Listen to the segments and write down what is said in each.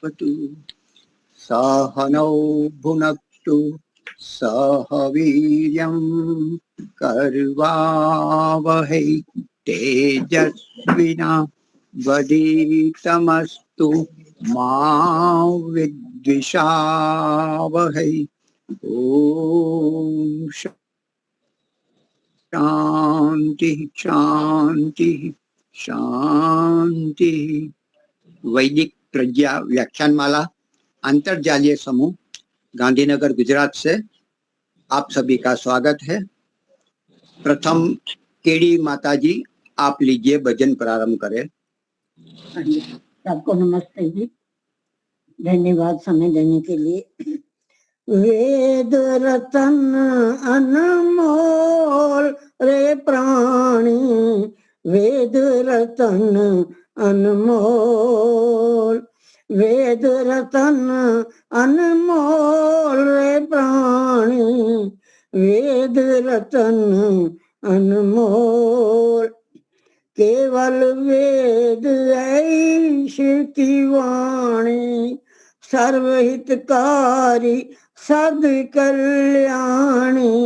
वतु सहनौ भुनक्तु सह वीर्यं कर्वावहै तेजस्विना वधीतमस्तु मा विद्विषावहै। ओम शांति शांति शांति। वैदिक प्रज्ञा व्याख्यानमाला अंतर्जालीय समूह गांधीनगर गुजरात से आप सभी का स्वागत है। प्रथम केडी माताजी आप लीजिए भजन प्रारंभ करें। सबको नमस्ते जी, धन्यवाद समय देने के लिए। वेद रतन अनमोल रे प्राणी, वेद रतन अनमोल, वेद रतन अनमोल रे प्राणी, वेद रतन अनमोल। केवल वेद ऐश की वाणी, सर्वहितकारी सद कल्याणी।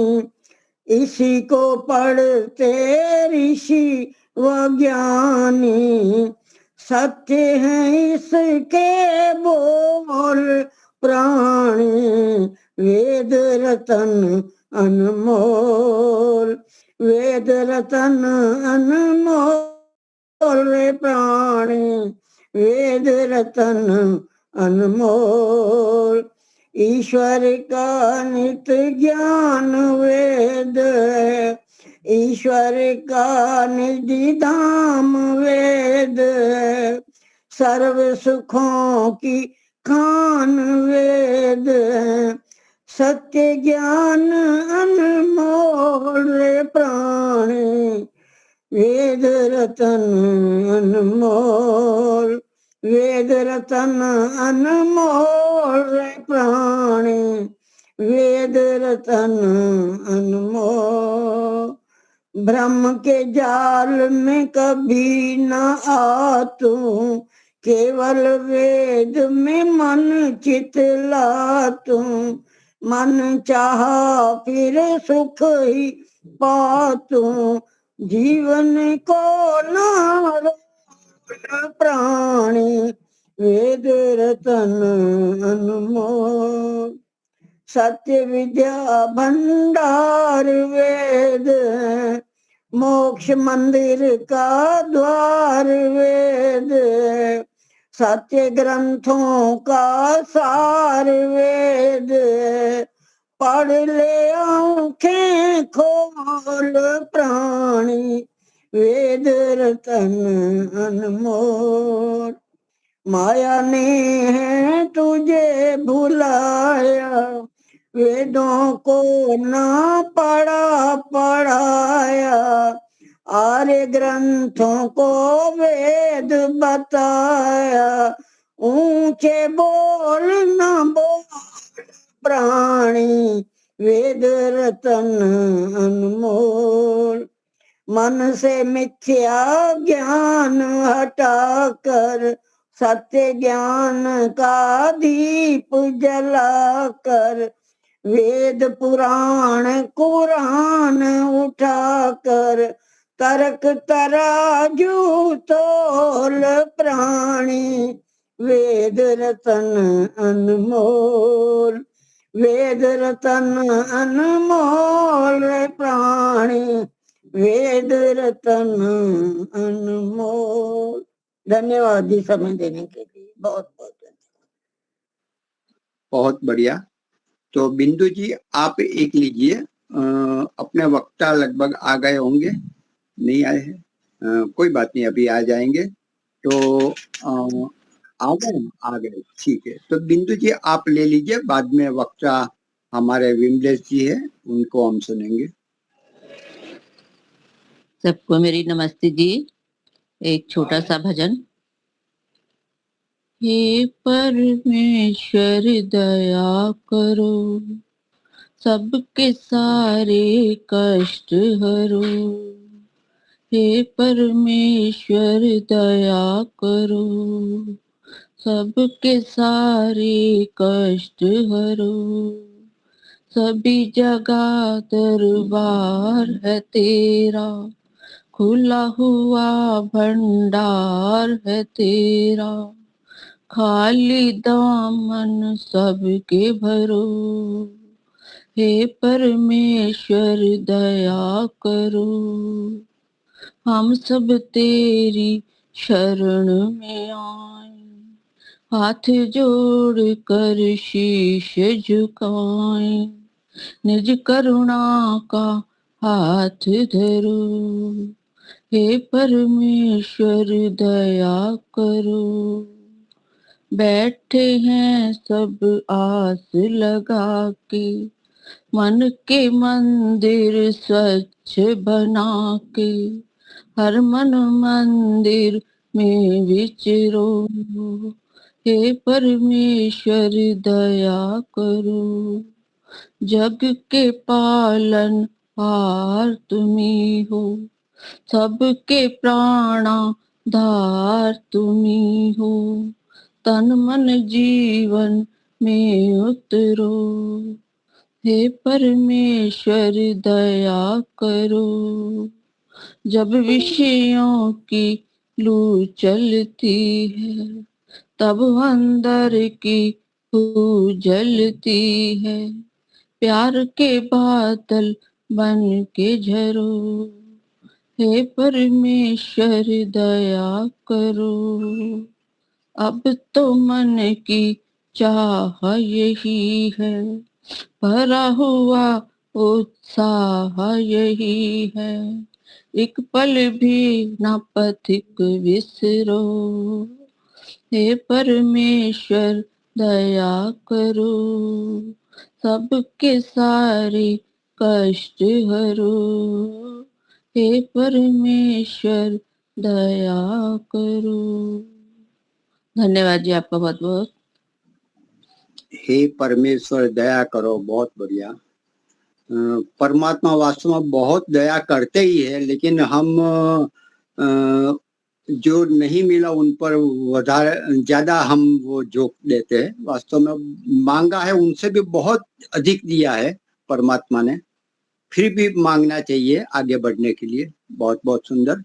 इसी को पढ़ते ऋषि व ज्ञानी, सत्य है इसके बोल प्राणी। वेद रतन अनमोल, वेद रतन अनमोल रे प्राणी, वेद रतन अनमोल। ईश्वर का नित्य ज्ञान वेद है, ईश्वर का निधि धाम वेद है। सर्व सुखों की खान वेद है, सत्य ज्ञान अनमोल रे प्राणी। वेद रतन अनमोल, वेद रतन अनमोल रे प्राणी, वेद रतन अनमोल। ब्रह्म के जाल में कभी न आ तू, केवल वेद में मन चित ला तू। मन चाहा फिर सुख ही पातू, जीवन को न प्राणी। वेद रतन अनमोल, सत्य विद्या भंडार वेद है, मोक्ष मंदिर का द्वार वेद है। सत्य ग्रंथों का सार वेद है, पढ़ ले आंखें खोल प्राणी। वेद रतन अनमोल, माया ने है तुझे भुलाया, वेदों को ना पढ़ाया। आर्य ग्रंथों को वेद बताया, ऊंचे बोल न बोल प्राणी। वेद रतन अनमोल, मन से मिथ्या ज्ञान हटाकर, सत्य ज्ञान का दीप जलाकर। वेद पुराण कुरान उठाकर, तर्क तराजू तोल प्राणी। वेद रतन अनमोल, वेद रतन अनमोल प्राणी, वेद रतन अनमोल। धन्यवाद जी समय देने के लिए, बहुत बहुत बहुत बढ़िया। तो बिंदु जी आप एक लीजिए। अपने वक्ता लगभग आ गए होंगे, नहीं आए हैं, कोई बात नहीं, अभी आ जाएंगे। तो आ गए, ठीक है। तो बिंदु जी आप ले लीजिए, बाद में वक्ता हमारे विमलेश जी है, उनको हम सुनेंगे। सबको मेरी नमस्ते जी। एक छोटा सा भजन। हे परमेश्वर दया करो, सबके सारे कष्ट हरो। हे परमेश्वर दया करो, सबके सारे कष्ट हरो, सभी जगह दरबार है तेरा, खुला हुआ भंडार है तेरा, खाली दामन सबके भरो, हे परमेश्वर दया करो, हम सब तेरी शरण में आए, हाथ जोड़ कर शीश झुकाए, निज करुणा का हाथ धरो, हे परमेश्वर दया करो, बैठे हैं सब आस लगा के, मन के मंदिर स्वच्छ बना के, हर मन मंदिर में विचरो, हे परमेश्वर दया करो, जग के पालन हार तुम्ही हो, सबके प्राणा धार तुम्ही हो, तन मन जीवन में उतरो, हे परमेश्वर दया करो, जब विषयों की लू चलती है, तब अंदर की लू जलती है, प्यार के बादल बन के झरो, हे परमेश्वर दया करो, अब तो मन की चाह यही है, भरा हुआ उत्साह यही है, एक पल भी न पथिक विसरो, हे परमेश्वर दया करो, सबके सारे कष्ट हरो, हे परमेश्वर दया करो। धन्यवाद जी आपका बहुत बहुत। हे परमेश्वर दया करो, बहुत बढ़िया। परमात्मा वास्तव में बहुत दया करते ही है, लेकिन हम जो नहीं मिला उन पर ज्यादा हम वो झोंक देते हैं। वास्तव में मांगा है उनसे भी बहुत अधिक दिया है परमात्मा ने, फिर भी मांगना चाहिए आगे बढ़ने के लिए। बहुत बहुत सुंदर।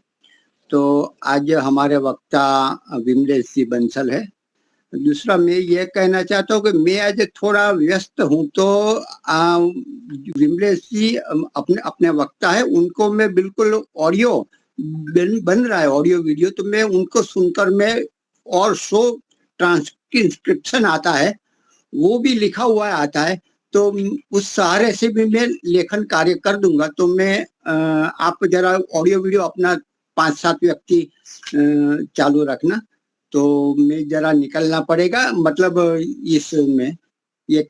तो आज हमारे वक्ता विमलेश जी बंसल है। दूसरा मैं ये कहना चाहता हूँ कि मैं आज थोड़ा व्यस्त हूँ, तो विमलेश जी अपने अपने वक्ता है, उनको मैं बिल्कुल ऑडियो बन रहा है, ऑडियो वीडियो, तो मैं उनको सुनकर मैं और शो ट्रांसक्रिप्शन आता है वो भी लिखा हुआ आता है, तो उस सहारे से भी मैं लेखन कार्य कर दूंगा। तो मैं आप जरा ऑडियो वीडियो अपना 5-7 व्यक्ति चालू रखना। तो मैं जरा निकलना पड़ेगा, मतलब इसमें ये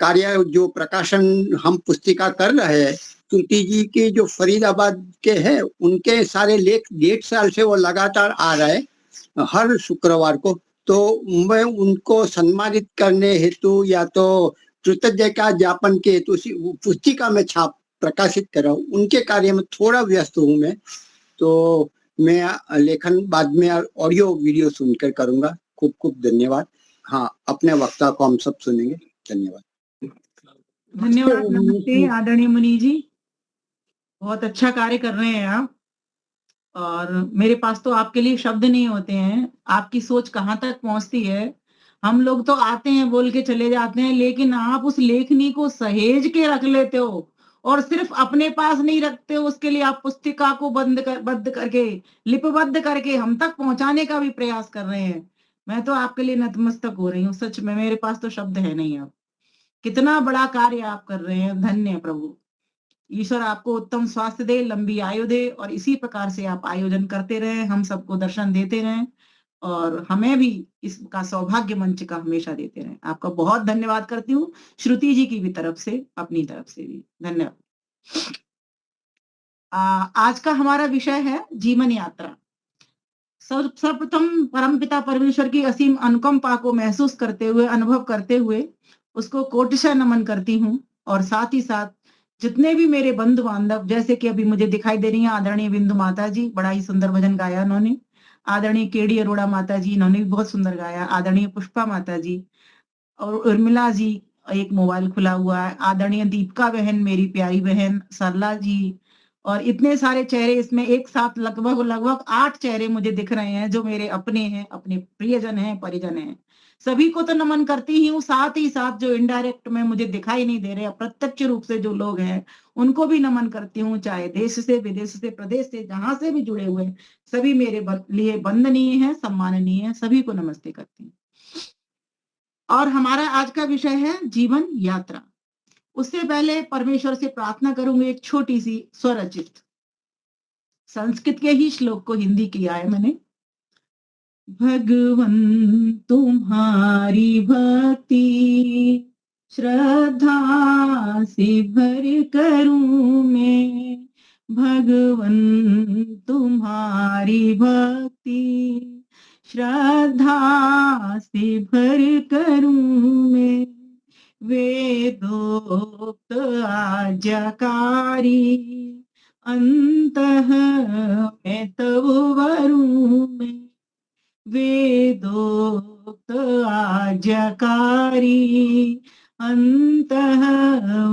कार्य जो प्रकाशन हम पुस्तिका कर रहे हैं, कीर्ति जी के जो फरीदाबाद के हैं, उनके सारे लेख 1.5 साल से वो लगातार आ रहे हैं हर शुक्रवार को। तो मैं उनको सम्मानित करने हेतु या तो कृतज्ञता ज्ञापन के हेतु पुस्तिका में छाप प्रकाशित कर रहा हूँ। उनके कार्य में थोड़ा व्यस्त हूँ मैं, तो मैं लेखन बाद में ऑडियो वीडियो सुनकर करूंगा। खूब खूब धन्यवाद। हाँ, अपने वक्ता को हम सब सुनेंगे। धन्यवाद। धन्यवाद। नमस्ते आदरणीय मुनि जी, बहुत अच्छा कार्य कर रहे हैं आप, और मेरे पास तो आपके लिए शब्द नहीं होते हैं। आपकी सोच कहाँ तक पहुंचती है। हम लोग तो आते हैं बोल के चले जाते हैं, लेकिन आप उस लेखनी को सहेज के रख लेते हो, और सिर्फ अपने पास नहीं रखते हो, उसके लिए आप पुस्तिका को बद्ध करके, लिपिबद्ध करके हम तक पहुंचाने का भी प्रयास कर रहे हैं। मैं तो आपके लिए नतमस्तक हो रही हूँ, सच में मेरे पास तो शब्द है नहीं। अब कितना बड़ा कार्य आप कर रहे हैं, धन्य प्रभु। ईश्वर आपको उत्तम स्वास्थ्य दे, लंबी आयु दे, और इसी प्रकार से आप आयोजन करते रहें, हम सबको दर्शन देते रहें, और हमें भी इसका सौभाग्य मंच का हमेशा देते रहें। आपका बहुत धन्यवाद करती हूँ, श्रुति जी की भी तरफ से, अपनी तरफ से भी धन्यवाद। आज का हमारा विषय है जीवन यात्रा। सर्वप्रथम परमपिता परमेश्वर की असीम अनुकंपा को महसूस करते हुए, अनुभव करते हुए उसको कोटिशः नमन करती हूँ, और साथ ही साथ जितने भी मेरे बंधु बांधव, जैसे कि अभी मुझे दिखाई दे रही है आदरणीय बिंदु माता जी, बड़ा ही सुंदर भजन गाया उन्होंने। आदरणीय केडी अरोड़ा माता जी, इन्होंने भी बहुत सुंदर गाया। आदरणीय पुष्पा माता जी और उर्मिला जी, एक मोबाइल खुला हुआ है। आदरणीय दीपिका बहन, मेरी प्यारी बहन सरला जी, और इतने सारे चेहरे इसमें एक साथ लगभग लगभग 8 चेहरे मुझे दिख रहे हैं जो मेरे अपने हैं, अपने प्रियजन हैं, परिजन हैं। सभी को तो नमन करती ही हूँ, साथ ही साथ जो इनडायरेक्ट में मुझे दिखाई नहीं दे रहे, अप्रत्यक्ष रूप से जो लोग हैं उनको भी नमन करती हूँ, चाहे देश से, विदेश से, प्रदेश से, जहां से भी जुड़े हुए हैं, सभी मेरे लिए वंदनीय है, सम्माननीय है, सभी को नमस्ते करती हूँ। और हमारा आज का विषय है जीवन यात्रा। उससे पहले परमेश्वर से प्रार्थना करूंगी, एक छोटी सी स्वरचित संस्कृत के ही श्लोक को हिंदी किया है मैंने। भगवन तुम्हारी भक्ति श्रद्धा से भर करूं मैं, भगवन तुम्हारी भक्ति श्रद्धा से भर करूं मैं, वेदोक्त आज्ञाकारी अंतः में तव वरूं मैं, वेदोक्त आज्ञाकारी अंतः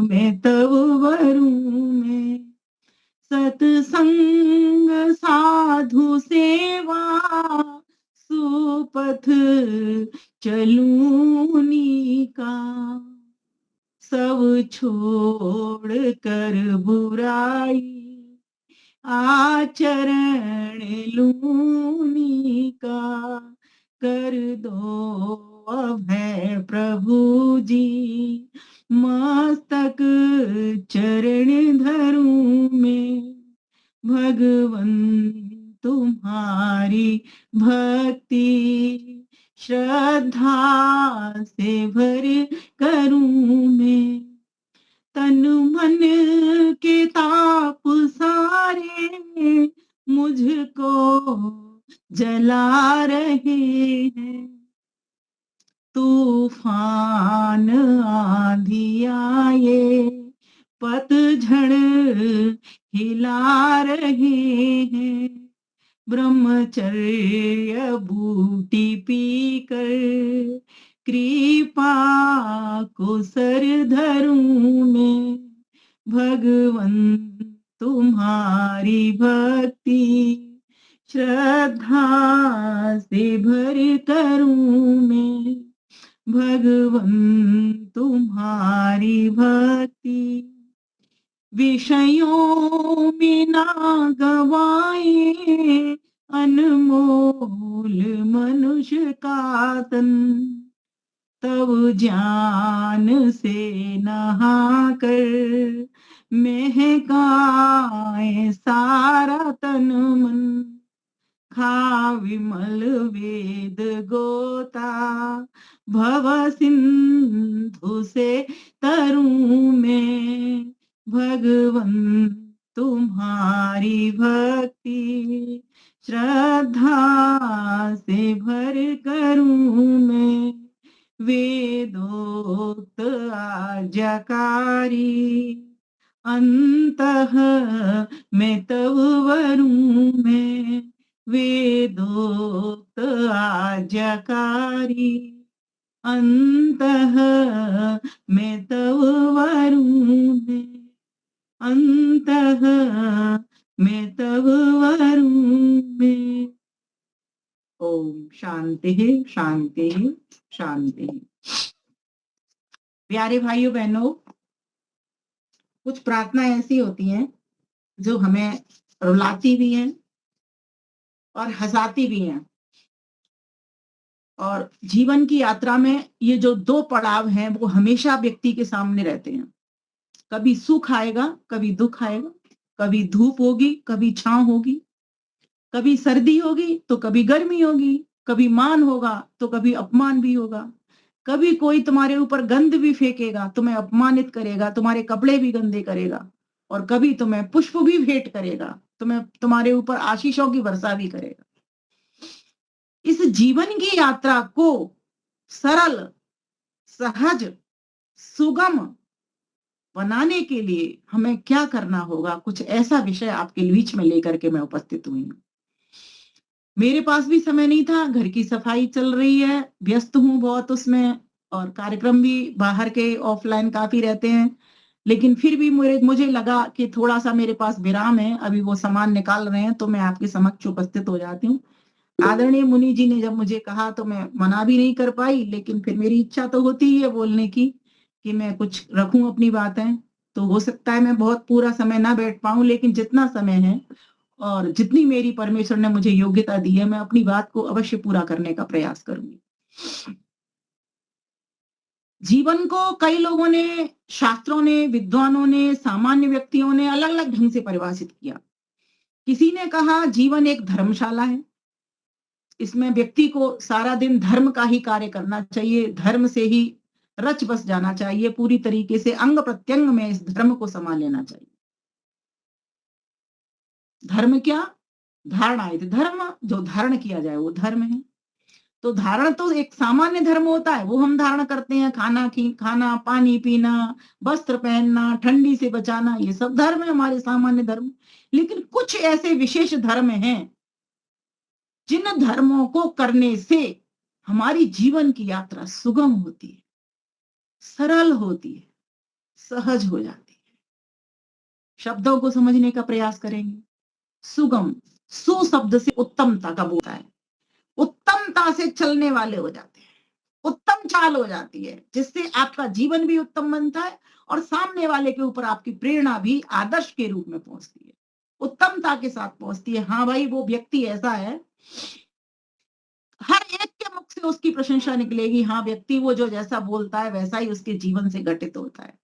में तव वरूं मैं, सत्संग साधु सेवा सुपथ चलूनी का, सब छोड़ कर बुराई आचरण लूनी का, कर दो अभय प्रभु जी मस्तक चरण धरूं मैं, भगवन तुम्हारी भक्ति श्रद्धा से भर करूं मैं, तन मन के ताप सारे मुझको जला रहे हैं, तूफान आंधी आए पतझड़ हिला रहे हैं, ब्रह्मचर्य बूटी पीकर कृपा को सर धरूं मैं, भगवन तुम्हारी भक्ति श्रद्धा से भर करूं मैं, भगवन तुम्हारी भक्ति विषयों में ना गवाए अनमोल मनुष्य का तन, तब ज्ञान से नहा कर महकाए सारा तन मन, खा विमल वेद गोता भव सिंधु से तरूं मैं, भगवन तुम्हारी भक्ति श्रद्धा से भर करूं मैं, वेदोक्त आज्ञाकारी अंतः में तव वरूं मैं, वेदोक्त आज्ञाकारी अंतः में तव वरूं मैं, अंतः में तव वरूं मैं। ओम शांति शांति शांति। प्यारे भाइयों बहनों, कुछ प्रार्थना ऐसी होती हैं जो हमें रुलाती भी हैं और हंसाती भी हैं, और जीवन की यात्रा में ये जो दो पड़ाव हैं वो हमेशा व्यक्ति के सामने रहते हैं। कभी सुख आएगा, कभी दुख आएगा, कभी धूप होगी, कभी छांव होगी, कभी सर्दी होगी तो कभी गर्मी होगी, कभी मान होगा तो कभी अपमान भी होगा, कभी कोई तुम्हारे ऊपर गंध भी फेंकेगा, तुम्हें अपमानित करेगा, तुम्हारे कपड़े भी गंदे करेगा, और कभी तुम्हें पुष्प भी भेंट करेगा, तुम्हें तुम्हारे ऊपर आशीषों की वर्षा भी करेगा। इस जीवन की यात्रा को सरल, सहज, सुगम बनाने के लिए हमें क्या करना होगा, कुछ ऐसा विषय आपके बीच में लेकर के मैं उपस्थित हुई हूं। मेरे पास भी समय नहीं था, घर की सफाई चल रही है, व्यस्त हूँ बहुत उसमें, और कार्यक्रम भी बाहर के ऑफलाइन काफ़ी रहते हैं। लेकिन फिर भी मुझे लगा कि थोड़ा-सा मेरे पास विराम है, अभी वो सामान निकाल रहे हैं, तो मैं आपके समक्ष उपस्थित हो जाती हूँ। आदरणीय मुनि जी ने जब मुझे कहा तो मैं मना भी नहीं कर पाई, लेकिन फिर मेरी इच्छा तो होती ही है बोलने की, कि मैं कुछ रखूँ अपनी बातें। तो हो सकता है मैं बहुत पूरा समय ना बैठ पाऊँ, लेकिन जितना समय है और जितनी मेरी परमेश्वर ने मुझे योग्यता दी है, मैं अपनी बात को अवश्य पूरा करने का प्रयास करूँगी। जीवन को कई लोगों ने, शास्त्रों ने, विद्वानों ने, सामान्य व्यक्तियों ने अलग-अलग ढंग से परिभाषित किया। किसी ने कहा जीवन एक धर्मशाला है। इसमें व्यक्ति को सारा दिन धर्म का ही कार्य करना चाहिए, धर्म से ही रच बस जाना चाहिए, पूरी तरीके से अंग-प्रत्यंग में इस धर्म को समा लेना चाहिए। धर्म क्या? धारणा इति धर्म, जो धारण किया जाए वो धर्म है। तो धारण तो एक सामान्य धर्म होता है, वो हम धारण करते हैं, खाना, पानी पीना, वस्त्र पहनना, ठंडी से बचाना, ये सब धर्म है हमारे सामान्य धर्म। लेकिन कुछ ऐसे विशेष धर्म हैं, जिन धर्मों को करने से हमारी जीवन की यात्रा सुगम होती है, सरल होती है, सहज हो जाती है। शब्दों को समझने का प्रयास करेंगे। सुगम, सु शब्द से उत्तमता का बोलता है, उत्तमता से चलने वाले हो जाते हैं, उत्तम चाल हो जाती है, जिससे आपका जीवन भी उत्तम बनता है और सामने वाले के ऊपर आपकी प्रेरणा भी आदर्श के रूप में पहुंचती है, उत्तमता के साथ पहुंचती है। हाँ भाई, वो व्यक्ति ऐसा है, हर एक के मुख से उसकी प्रशंसा निकलेगी। हाँ, व्यक्ति वो जो जैसा बोलता है वैसा ही उसके जीवन से घटित होता है।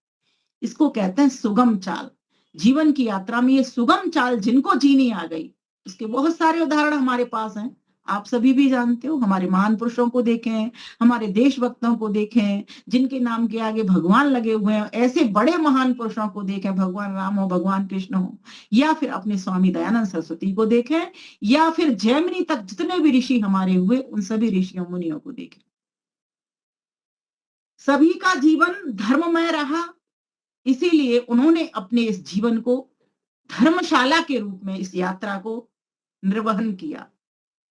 इसको कहते हैं सुगम चाल। जीवन की यात्रा में ये सुगम चाल जिनको जीनी आ गई, उसके बहुत सारे उदाहरण हमारे पास हैं। आप सभी भी जानते हो, हमारे महान पुरुषों को देखें, हमारे देशभक्तों को देखें, जिनके नाम के आगे भगवान लगे हुए हैं, ऐसे बड़े महान पुरुषों को देखें, भगवान राम हो, भगवान कृष्ण हो, या फिर अपने स्वामी दयानंद सरस्वती को देखें, या फिर जैमिनी तक जितने भी ऋषि हमारे हुए, उन सभी ऋषियों मुनियों को देखें। सभी का जीवन धर्ममय रहा, इसीलिए उन्होंने अपने इस जीवन को धर्मशाला के रूप में इस यात्रा को निर्वहन किया,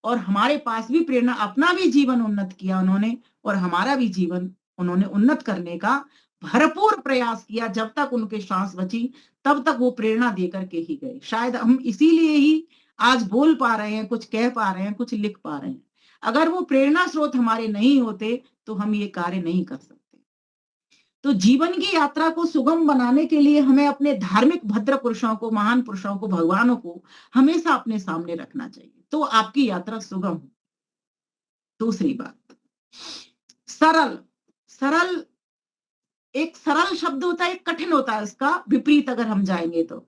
और हमारे पास भी प्रेरणा, अपना भी जीवन उन्नत किया उन्होंने, और हमारा भी जीवन उन्होंने उन्नत करने का भरपूर प्रयास किया। जब तक उनके सांस बची तब तक वो प्रेरणा देकर के ही गए। शायद हम इसीलिए ही आज बोल पा रहे हैं, कुछ कह पा रहे हैं, कुछ लिख पा रहे हैं। अगर वो प्रेरणा स्रोत हमारे नहीं होते तो हम ये कार्य नहीं कर सकते। तो जीवन की यात्रा को सुगम बनाने के लिए हमें अपने धार्मिक भद्र पुरुषों को, महान पुरुषों को, भगवानों को हमेशा अपने सामने रखना चाहिए, तो आपकी यात्रा सुगम हो। दूसरी बात, सरल। सरल एक सरल शब्द होता है, एक कठिन होता है, उसका विपरीत अगर हम जाएंगे तो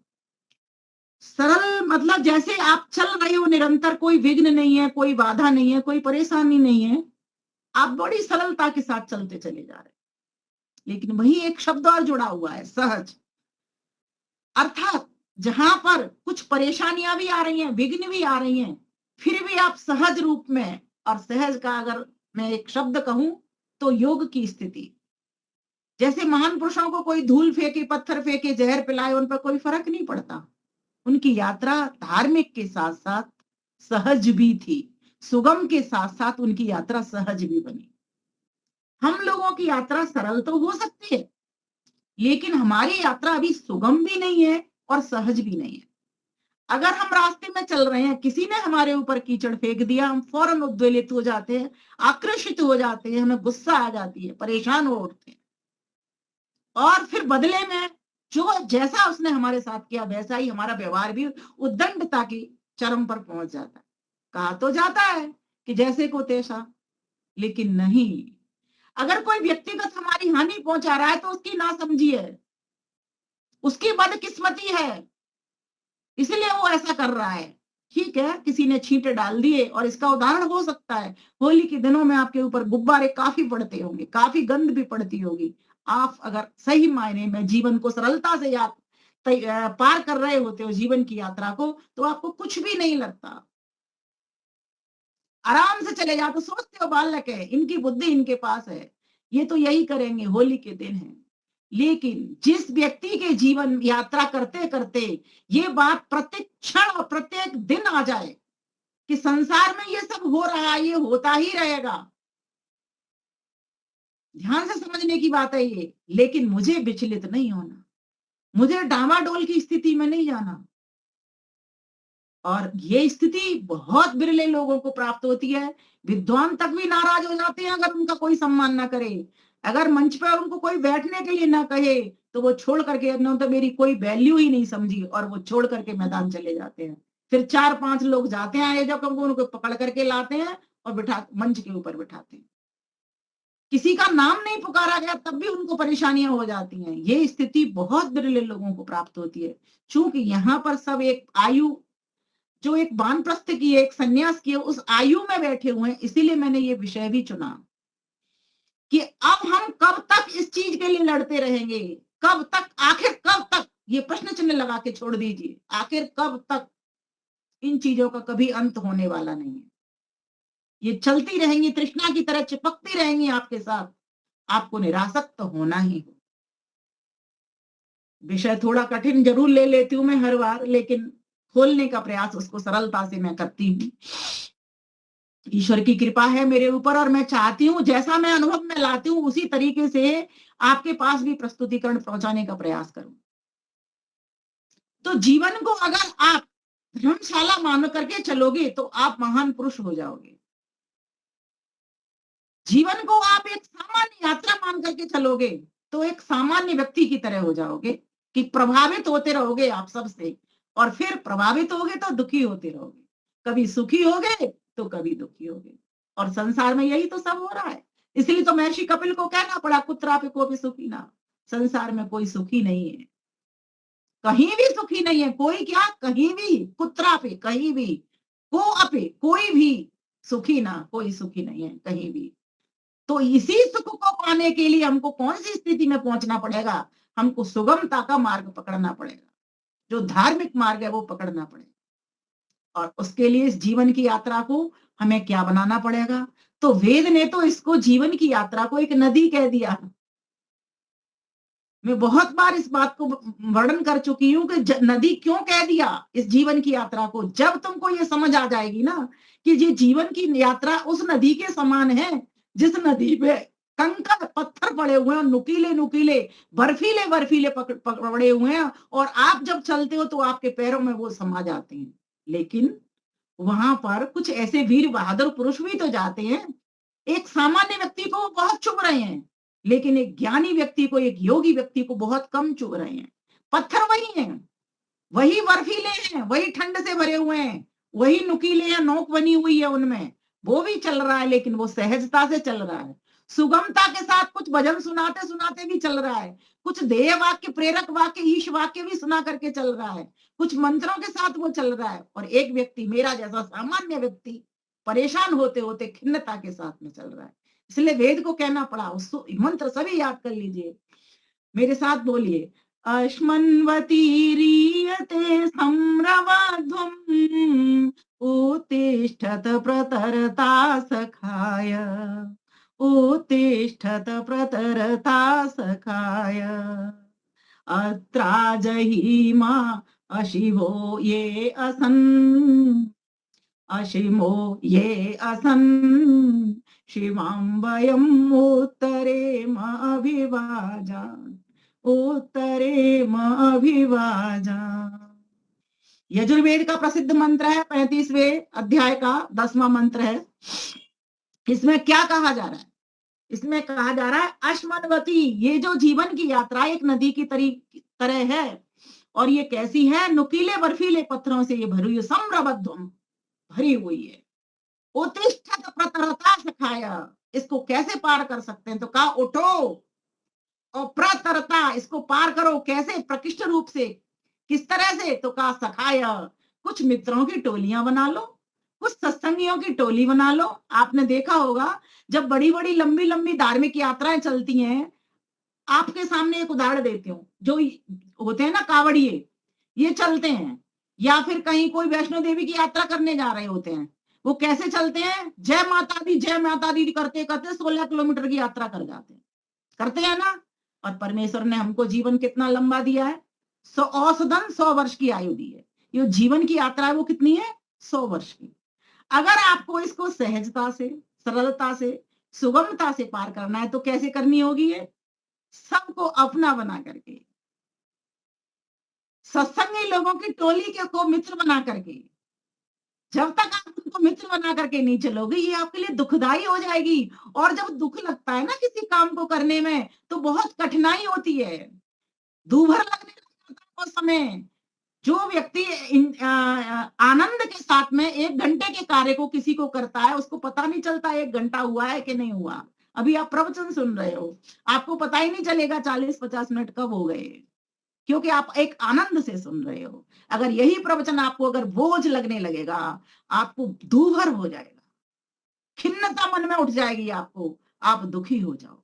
सरल मतलब जैसे आप चल रहे हो निरंतर, कोई विघ्न नहीं है, कोई बाधा नहीं है, कोई परेशानी नहीं है, आप बड़ी सरलता के साथ चलते चले जा रहे हैं। लेकिन वही एक शब्द और जुड़ा हुआ है, सहज। अर्थात जहां पर कुछ परेशानियां भी आ रही हैं, विघ्न भी आ रही हैं, फिर भी आप सहज रूप में, और सहज का अगर मैं एक शब्द कहूं तो योग की स्थिति। जैसे महान पुरुषों को कोई धूल फेंके, पत्थर फेंके, जहर पिलाए, उन पर कोई फर्क नहीं पड़ता। उनकी यात्रा धार्मिक के साथ साथ सहज भी थी, सुगम के साथ साथ उनकी यात्रा सहज भी बनी। हम लोगों की यात्रा सरल तो हो सकती है, लेकिन हमारी यात्रा अभी सुगम भी नहीं है और सहज भी नहीं है। अगर हम रास्ते में चल रहे हैं, किसी ने हमारे ऊपर कीचड़ फेंक दिया, हम फौरन उद्वेलित हो जाते हैं, आकर्षित हो जाते हैं, हमें गुस्सा आ जाती है, परेशान हो उठते हैं, और फिर बदले में जो जैसा उसने हमारे साथ किया वैसा ही हमारा व्यवहार भी उद्दंडता की चरम पर पहुंच जाता है। कहा तो जाता है कि जैसे को तैसा, लेकिन नहीं। अगर कोई व्यक्तिगत हमारी हानि पहुंचा रहा है तो उसकी नासमझी है, उसकी बदकिस्मती है, इसलिए वो ऐसा कर रहा है। ठीक है, किसी ने छींटे डाल दिए, और इसका उदाहरण हो सकता है होली के दिनों में आपके ऊपर गुब्बारे काफी पड़ते होंगे, काफी गंध भी पड़ती होगी। आप अगर सही मायने में जीवन को सरलता से पार कर रहे होते हो, जीवन की यात्रा को, तो आपको कुछ भी नहीं लगता, आराम से चले जाते, सोचते हो बालक है, इनकी बुद्धि इनके पास है, ये तो यही करेंगे, होली के दिन है। लेकिन जिस व्यक्ति के जीवन यात्रा करते करते ये बात प्रत्येक क्षण और प्रत्येक दिन आ जाए कि संसार में ये सब हो रहा है, ये होता ही रहेगा। ध्यान से समझने की बात है ये। लेकिन मुझे विचलित नहीं होना, मुझे डामाडोल की स्थिति में नहीं जाना। और ये स्थिति बहुत बिरले लोगों को प्राप्त होती है। विद्वान तक भी नाराज हो जाते हैं अगर उनका कोई सम्मान ना करे। अगर मंच पर उनको कोई बैठने के लिए ना कहे तो वो छोड़ करके, अपने तो मेरी कोई वैल्यू ही नहीं समझी, और वो छोड़ करके मैदान चले जाते हैं। फिर 4-5 लोग जाते हैं आयोजक उनको पकड़ करके लाते हैं और बिठा मंच के ऊपर बिठाते हैं। किसी का नाम नहीं पुकारा गया तब भी उनको परेशानियां हो जाती हैं। ये स्थिति बहुत बिरले लोगों को प्राप्त होती है। चूंकि यहाँ पर सब एक आयु, जो एक वानप्रस्थ की है, एक सन्यास की है, उस आयु में बैठे हुए हैं। इसीलिए मैंने ये विषय भी चुना कि अब हम कब तक इस चीज के लिए लड़ते रहेंगे, कब तक, आखिर कब तक, ये प्रश्न चिन्ह लगा के छोड़ दीजिए। आखिर कब तक? इन चीजों का कभी अंत होने वाला नहीं है। ये चलती रहेंगी, तृष्णा की तरह चिपकती रहेंगी आपके साथ। आपको निरासक्त होना ही हो। विषय थोड़ा कठिन जरूर ले लेती हूं मैं हर बार, लेकिन खोलने का प्रयास उसको सरलता से मैं करती हूँ। ईश्वर की कृपा है मेरे ऊपर, और मैं चाहती हूँ जैसा मैं अनुभव में लाती हूँ उसी तरीके से आपके पास भी प्रस्तुतिकरण पहुंचाने का प्रयास करूं। तो जीवन को अगर आप धर्मशाला मान करके चलोगे तो आप महान पुरुष हो जाओगे। जीवन को आप एक सामान्य यात्रा मान करके चलोगे तो एक सामान्य व्यक्ति की तरह हो जाओगे, कि प्रभावित होते रहोगे आप सबसे, और फिर प्रभावित होगे तो दुखी होते रहोगे। कभी सुखी होगे तो कभी दुखी होगे, और संसार में यही तो सब हो रहा है। इसलिए तो महर्षि कपिल को कहना पड़ा, कुत्रापि कोपि सुखी ना। संसार में कोई सुखी नहीं है, कहीं भी सुखी नहीं है कोई। क्या? कहीं भी, कुत्रापि, कहीं भी, को अपि, कोई भी सुखी ना, कोई सुखी नहीं है कहीं भी। तो इसी सुख को पाने के लिए हमको कौन सी स्थिति में पहुंचना पड़ेगा? हमको सुगमता का मार्ग पकड़ना पड़ेगा, जो धार्मिक मार्ग है वो पकड़ना पड़ेगा। और उसके लिए इस जीवन की यात्रा को हमें क्या बनाना पड़ेगा? तो वेद ने तो इसको, जीवन की यात्रा को, एक नदी कह दिया। मैं बहुत बार इस बात को वर्णन कर चुकी हूँ कि नदी क्यों कह दिया इस जीवन की यात्रा को। जब तुमको ये समझ आ जाएगी ना कि ये जीवन की यात्रा उस नदी के समान है जिस नदी पे कंकड़ पत्थर पड़े हुए हैं, नुकीले नुकीले, बर्फीले बर्फीले पड़े हुए हैं, और आप जब चलते हो तो आपके पैरों में वो समा जाते हैं। लेकिन वहां पर कुछ ऐसे वीर बहादुर पुरुष भी तो जाते हैं। एक सामान्य व्यक्ति को वो बहुत चुभ रहे हैं, लेकिन एक ज्ञानी व्यक्ति को, एक योगी व्यक्ति को बहुत कम चुभ रहे हैं। पत्थर वही हैं, वही बर्फीले हैं, वही ठंड से भरे हुए हैं, वही नुकीले हैं, नोक बनी हुई है उनमें, वो भी चल रहा है, लेकिन वो सहजता से चल रहा है, सुगमता के साथ। कुछ भजन सुनाते सुनाते भी चल रहा है, कुछ ध्येय वाक्य, प्रेरक वाक्य, ईश वाक्य भी सुना करके चल रहा है, कुछ मंत्रों के साथ वो चल रहा है। और एक व्यक्ति, मेरा जैसा सामान्य व्यक्ति, परेशान होते होते खिन्नता के साथ में चल रहा है। इसलिए वेद को कहना पड़ा। उस मंत्र सभी याद कर लीजिए, मेरे साथ बोलिए। अश्मन्वतीरीयते सम्रवध्वम् उत्तिष्ठत प्रतरता सखाय, उत्तिष्ठत प्रतरता सखाय। अत्राजहीमा अशिवो ये असन्, अशिमो ये असन्, शिवां वयम् उत्तरेम अभिवाजान्, उत्तरेम अभिवाजान्। यजुर्वेद का प्रसिद्ध मंत्र है, 35वें अध्याय का 10वां मंत्र है। इसमें क्या कहा जा रहा है? इसमें कहा जा रहा है अश्मन्वती, ये जो जीवन की यात्रा एक नदी की तरह है, और ये कैसी है? नुकीले बर्फीले पत्थरों से ये भरी हुई, सम्रबद्धम, भरी हुई है। उत्तिष्ठत प्रतरता सखाय, इसको कैसे पार कर सकते हैं? तो कहा उठो, और प्रतरता, इसको पार करो। कैसे? प्रकृष्ट रूप से। किस तरह से? तो कहा सखाय, कुछ मित्रों की टोलियां बना लो, कुछ सत्संगियों की टोली बना लो। आपने देखा होगा जब बड़ी बड़ी लंबी लंबी धार्मिक यात्राएं चलती हैं, आपके सामने एक उदाहरण देती हूँ, जो होते हैं ना कावड़िए, ये चलते हैं, या फिर कहीं कोई वैष्णो देवी की यात्रा करने जा रहे होते हैं, वो कैसे चलते हैं? जय माता दी करते करते 16 किलोमीटर की यात्रा कर जाते हैं, करते हैं ना। और परमेश्वर ने हमको जीवन कितना लंबा दिया है? औसतन 100 वर्ष की आयु दी है। ये जीवन की यात्रा है वो कितनी है? 100 वर्ष की। अगर आपको इसको सहजता से, सरलता से, सुगमता से पार करना है तो कैसे करनी होगी? ये सबको अपना बना करके, सत्संगी लोगों की टोली के को मित्र बना करके, जब तक आप उनको मित्र बना करके नहीं चलोगे, ये आपके लिए दुखदाई हो जाएगी। और जब दुख लगता है ना किसी काम को करने में, तो बहुत कठिनाई होती है, दूभर लगने लगता है वो समय। जो व्यक्ति आनंद के साथ में 1 घंटे के कार्य को किसी को करता है, उसको पता नहीं चलता 1 घंटा हुआ है कि नहीं हुआ। अभी आप प्रवचन सुन रहे हो, आपको पता ही नहीं चलेगा 40-50 मिनट कब हो गए, क्योंकि आप एक आनंद से सुन रहे हो। अगर यही प्रवचन आपको अगर बोझ लगने लगेगा, आपको दूभर हो जाएगा, खिन्नता मन में उठ जाएगी आपको, आप दुखी हो जाओ।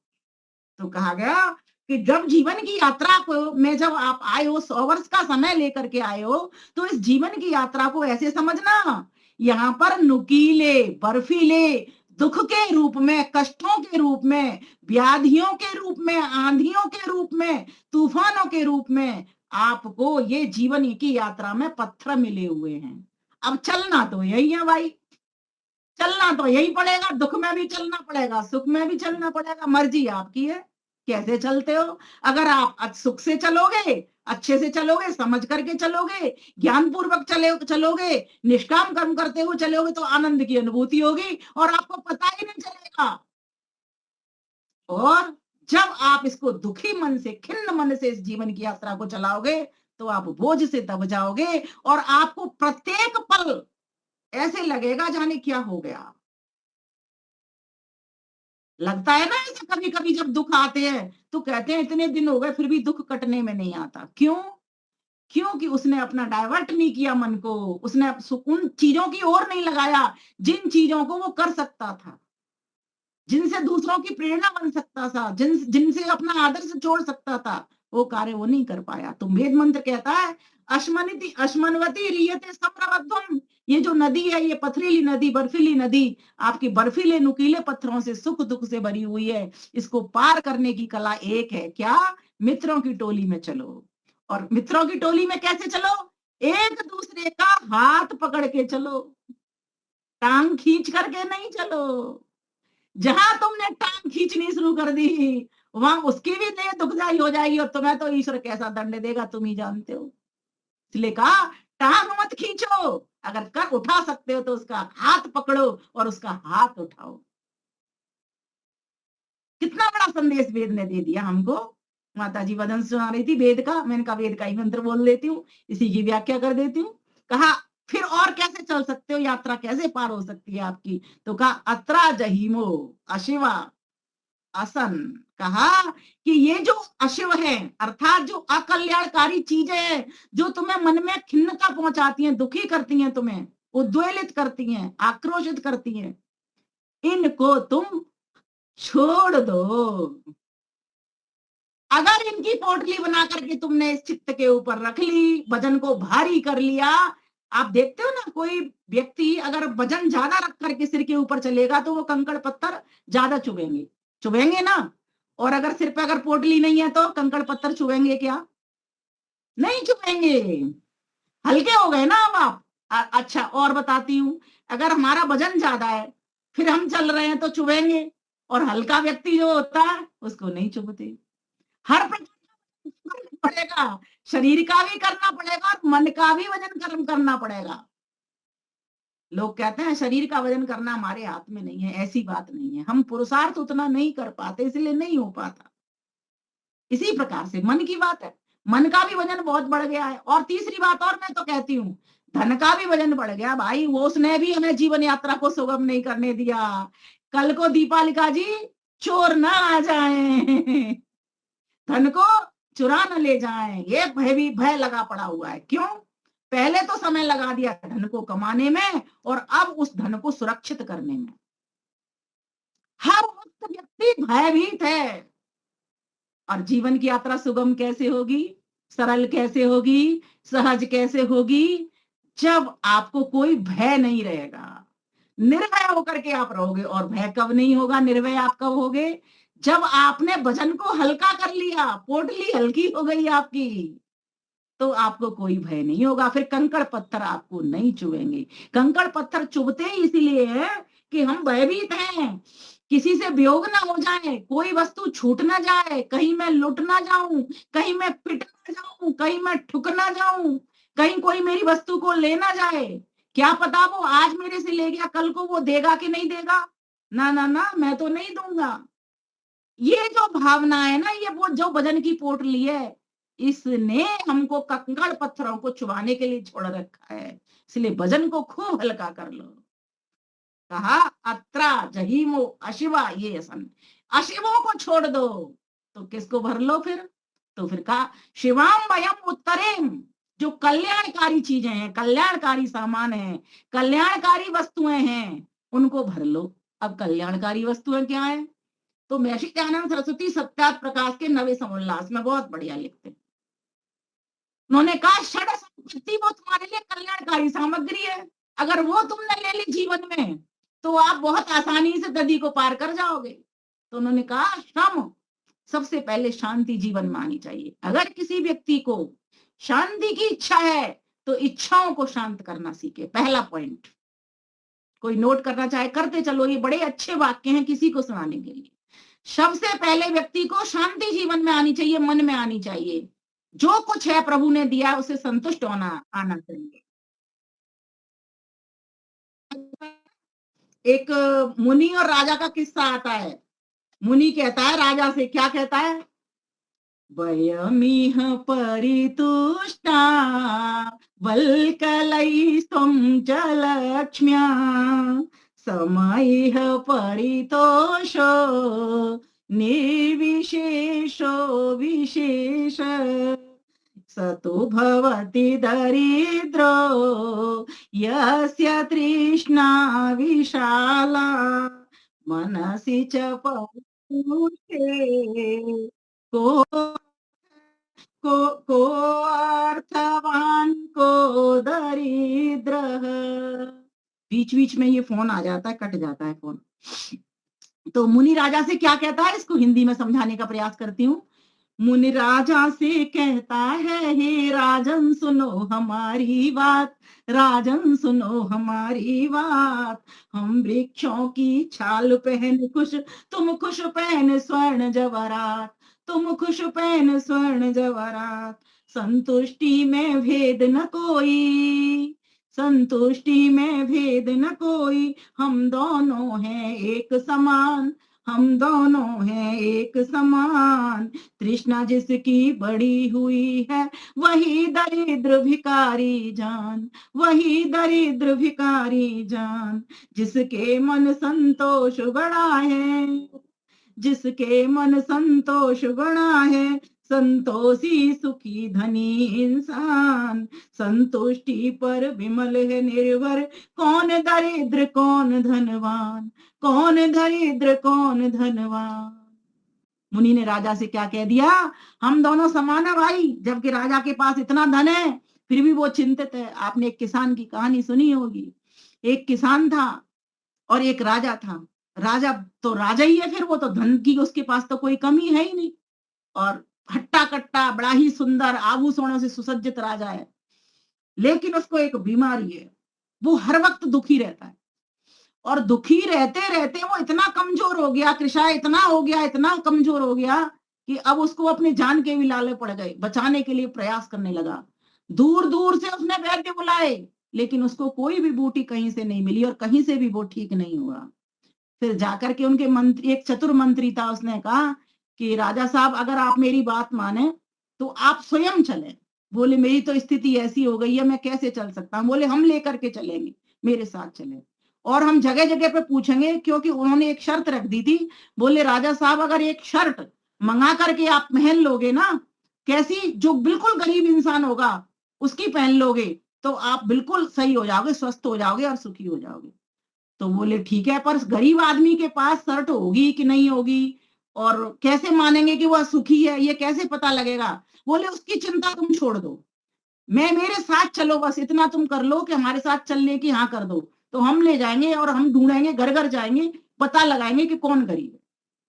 तो कहा गया कि जब जीवन की यात्रा को में जब आप आए हो, 100 वर्ष का समय लेकर के आए हो, तो इस जीवन की यात्रा को ऐसे समझना, यहाँ पर नुकीले, बर्फीले दुख के रूप में, कष्टों के रूप में, व्याधियों के रूप में, आंधियों के रूप में, तूफानों के रूप में आपको ये जीवन की यात्रा में पत्थर मिले हुए हैं। अब चलना तो यही है भाई, चलना तो यही पड़ेगा, दुख में भी चलना पड़ेगा, सुख में भी चलना पड़ेगा, मर्जी आपकी है कैसे चलते हो। अगर आप सुख से चलोगे, अच्छे से चलोगे, समझ करके चलोगे, ज्ञान पूर्वक चलोगे, निष्काम कर्म करते हुए चलोगे, तो आनंद की अनुभूति होगी और आपको पता ही नहीं चलेगा। और जब आप इसको दुखी मन से, खिन्न मन से इस जीवन की यात्रा को चलाओगे, तो आप बोझ से दब जाओगे और आपको प्रत्येक पल ऐसे लगेगा जाने क्या हो गया। लगता है ना ऐसे कभी-कभी जब दुख आते हैं, तो कहते हैं इतने दिन हो गए फिर भी दुख कटने में नहीं आता। क्यों? क्योंकि उसने अपना डाइवर्ट नहीं किया मन को, उसने उन चीजों की ओर नहीं लगाया जिन चीजों को वो कर सकता था, जिनसे दूसरों की प्रेरणा बन सकता था, जिनसे अपना आदर्श जोड़ सकता था, वो कार्य वो नहीं कर पाया। तो वेद मंत्र कहता है अश्मनवती रियते समरवध्वम, ये जो नदी है, ये पथरीली नदी, बर्फीली नदी, आपकी बर्फीले नुकीले पत्थरों से, सुख दुख से भरी हुई है। इसको पार करने की कला एक है, क्या? मित्रों की टोली में चलो। और मित्रों की टोली में कैसे चलो? एक दूसरे का हाथ पकड़ के चलो, टांग खींच करके नहीं चलो। जहां तुमने टांग खींचनी शुरू कर दी, वहां उसकी भी देह दुखदाई हो जाएगी और तुम्हें तो ईश्वर कैसा दंड देगा तुम ही जानते हो। इसलिए कहा टांग मत खींचो, अगर कर उठा सकते हो तो उसका हाथ पकड़ो और उसका हाथ उठाओ। कितना बड़ा संदेश वेद ने दे दिया हमको। माता जी वदन सुना रही थी वेद का, मैंने कहा वेद का ही मंत्र बोल देती हूँ, इसी की व्याख्या कर देती हूँ। कहा फिर और कैसे चल सकते हो, यात्रा कैसे पार हो सकती है आपकी? तो कहा अत्रा जहीमो अशिवा आसन। कहा कि ये जो अशिव है, अर्थात जो अकल्याणकारी चीजें हैं, जो तुम्हें मन में खिन्नता पहुंचाती हैं, दुखी करती हैं, तुम्हें उद्वेलित करती हैं, आक्रोशित करती हैं, इनको तुम छोड़ दो। अगर इनकी पोटली बना करके तुमने इस चित्त के ऊपर रख ली, वजन को भारी कर लिया, आप देखते हो ना कोई व्यक्ति अगर वजन ज्यादा रख करके सिर के ऊपर चलेगा तो वो कंकड़ पत्थर ज्यादा चुभेंगे ना। और अगर सिर पे अगर पोटली नहीं है तो कंकड़ पत्थर चुभेंगे क्या? नहीं चुभेंगे, हल्के हो गए ना अब आप। अच्छा और बताती हूँ, अगर हमारा वजन ज्यादा है फिर हम चल रहे हैं तो चुभेंगे, और हल्का व्यक्ति जो होता है उसको नहीं चुभते। हर प्रकार का पड़ेगा, शरीर का भी करना पड़ेगा और मन का भी वजन करना पड़ेगा। लोग कहते हैं शरीर का वजन करना हमारे हाथ में नहीं है, ऐसी बात नहीं है। हम पुरुषार्थ उतना नहीं कर पाते, इसलिए नहीं हो पाता। इसी प्रकार से मन की बात है, मन का भी वजन बहुत बढ़ गया है। और तीसरी बात और मैं तो कहती हूँ, धन का भी वजन बढ़ गया भाई। वो उसने भी हमें जीवन यात्रा को सुगम नहीं करने दिया। कल को दीपालिका जी चोर ना आ जाए, धन को चुरा न ले जाएं, ये भय भी भय लगा पड़ा हुआ है। क्यों? पहले तो समय लगा दिया धन को कमाने में और अब उस धन को सुरक्षित करने में। हर वक्त व्यक्ति भयभीत है। और जीवन की यात्रा सुगम कैसे होगी, सरल कैसे होगी, सहज कैसे होगी? जब आपको कोई भय नहीं रहेगा, निर्भय होकर के आप रहोगे। और भय कब नहीं होगा, निर्भय आप कब होगे? जब आपने वजन को हल्का कर लिया, पोटली हल्की हो गई आपकी, तो आपको कोई भय नहीं होगा, फिर कंकड़ पत्थर आपको नहीं चुभेंगे। कंकड़ पत्थर चुभते ही इसीलिए है कि हम भयभीत हैं, किसी से वियोग ना हो जाए, कोई वस्तु छूट ना जाए, कहीं मैं लुट ना जाऊं, कहीं मैं पिट ना जाऊं, कहीं मैं ठुक ना जाऊं, कहीं कोई मेरी वस्तु को ले ना जाए। क्या पता वो आज मेरे से ले गया, कल को वो देगा कि नहीं देगा, ना ना ना, मैं तो नहीं दूंगा। ये जो भावना है ना, ये वो जो भजन की पोटली है, इसने हमको कंकड़ पत्थरों को चुबाने के लिए छोड़ रखा है। इसलिए भजन को खूब हल्का कर लो। कहा अत्रा जहीमो अशिवा ये असन, अशिवों को छोड़ दो तो किसको भर लो फिर। तो फिर कहा शिवाम वयम उत्तरेम, जो कल्याणकारी चीजें हैं, कल्याणकारी सामान है, कल्याणकारी वस्तुएं हैं, उनको भर लो। अब कल्याणकारी वस्तुएं क्या है, तो महर्षि दयानंद सरस्वती सत्यात प्रकाश के नवे समुल्लास में बहुत बढ़िया लिखते हैं। उन्होंने कहा षड संपत्ति वो तुम्हारे लिए कल्याणकारी सामग्री है, अगर वो तुमने ले ली जीवन में तो आप बहुत आसानी से नदी को पार कर जाओगे। तो उन्होंने कहा श्रम, सबसे पहले शांति जीवन में आनी चाहिए। अगर किसी व्यक्ति को शांति की इच्छा है तो इच्छाओं को शांत करना सीखे, पहला पॉइंट। कोई नोट करना चाहे करते चलो, ये बड़े अच्छे वाक्य हैं किसी को सुनाने के लिए। सबसे पहले व्यक्ति को शांति जीवन में आनी चाहिए, मन में आनी चाहिए। जो कुछ है प्रभु ने दिया उसे संतुष्ट होना आना चाहिए। एक मुनि और राजा का किस्सा आता है। मुनि कहता है राजा से, क्या कहता है, वयमिह परितुष्टा वल्कलैस्त्वं च लक्ष्म्या समयः परितोषो निर्विशेषो विशेष सतो भवति दरिद्रो यस्य तृष्णा विशाला मनसि च पौरुषे को अर्थवान को दरिद्र। बीच बीच में ये फोन आ जाता है, कट जाता है फोन। तो मुनि राजा से क्या कहता है, इसको हिंदी में समझाने का प्रयास करती हूँ। मुनि राजा से कहता है, हे राजन सुनो हमारी बात, राजन सुनो हमारी बात। हम वृक्षों की छाल पहन खुश, तुम खुश पहन स्वर्ण जवाहरात, तुम खुश पहन स्वर्ण जवाहरात। संतुष्टि में भेद न कोई, संतुष्टि में भेद न कोई, हम दोनों हैं एक समान, हम दोनों हैं एक समान। तृष्णा जिसकी बड़ी हुई है वही दरिद्र भिखारी जान, वही दरिद्र भिखारी जान। जिसके मन संतोष बड़ा है, जिसके मन संतोष बड़ा है, संतोषी सुखी धनी इंसान। संतुष्टि पर विमल है निर्भर, कौन दरिद्र कौन धनवान, कौन दरिद्र कौन धनवान। मुनि ने राजा से क्या कह दिया, हम दोनों समान है भाई। जबकि राजा के पास इतना धन है फिर भी वो चिंतित है। आपने एक किसान की कहानी सुनी होगी। एक किसान था और एक राजा था। राजा तो राजा ही है, फिर वो तो धन की उसके पास तो कोई कमी है ही नहीं, और हट्टा कट्टा बड़ा ही सुंदर आभूषणों से सुसज्जित राजा है। लेकिन उसको एक बीमारी है, वो हर वक्त दुखी रहता है। और दुखी रहते रहते वो इतना कमजोर हो गया, कृशाय इतना हो गया, इतना कमजोर हो गया कि अब उसको अपने जान के भी लाले पड़ गए। बचाने के लिए प्रयास करने लगा। दूर दूर से उसने वैद्य बुलाए, लेकिन उसको कोई भी बूटी कहीं से नहीं मिली और कहीं से भी वो ठीक नहीं हुआ। फिर जाकर के उनके मंत्री, एक चतुर मंत्री था, उसने कहा कि राजा साहब अगर आप मेरी बात माने तो आप स्वयं चलें। बोले मेरी तो स्थिति ऐसी हो गई है, मैं कैसे चल सकता हूँ। बोले हम लेकर के चलेंगे, मेरे साथ चलें, और हम जगह जगह पे पूछेंगे, क्योंकि उन्होंने एक शर्त रख दी थी। बोले राजा साहब अगर एक शर्ट मंगा करके आप पहन लोगे ना, कैसी, जो बिल्कुल गरीब इंसान होगा उसकी पहन लोगे तो आप बिल्कुल सही हो जाओगे, स्वस्थ हो जाओगे और सुखी हो जाओगे। तो बोले ठीक है, पर गरीब आदमी के पास शर्ट होगी कि नहीं होगी, और कैसे मानेंगे कि वह सुखी है, ये कैसे पता लगेगा। बोले उसकी चिंता तुम छोड़ दो, मैं, मेरे साथ चलो, बस इतना तुम कर लो कि हमारे साथ चलने की हाँ कर दो, तो हम ले जाएंगे और हम ढूंढेंगे, घर घर जाएंगे, पता लगाएंगे कि कौन गरीब है।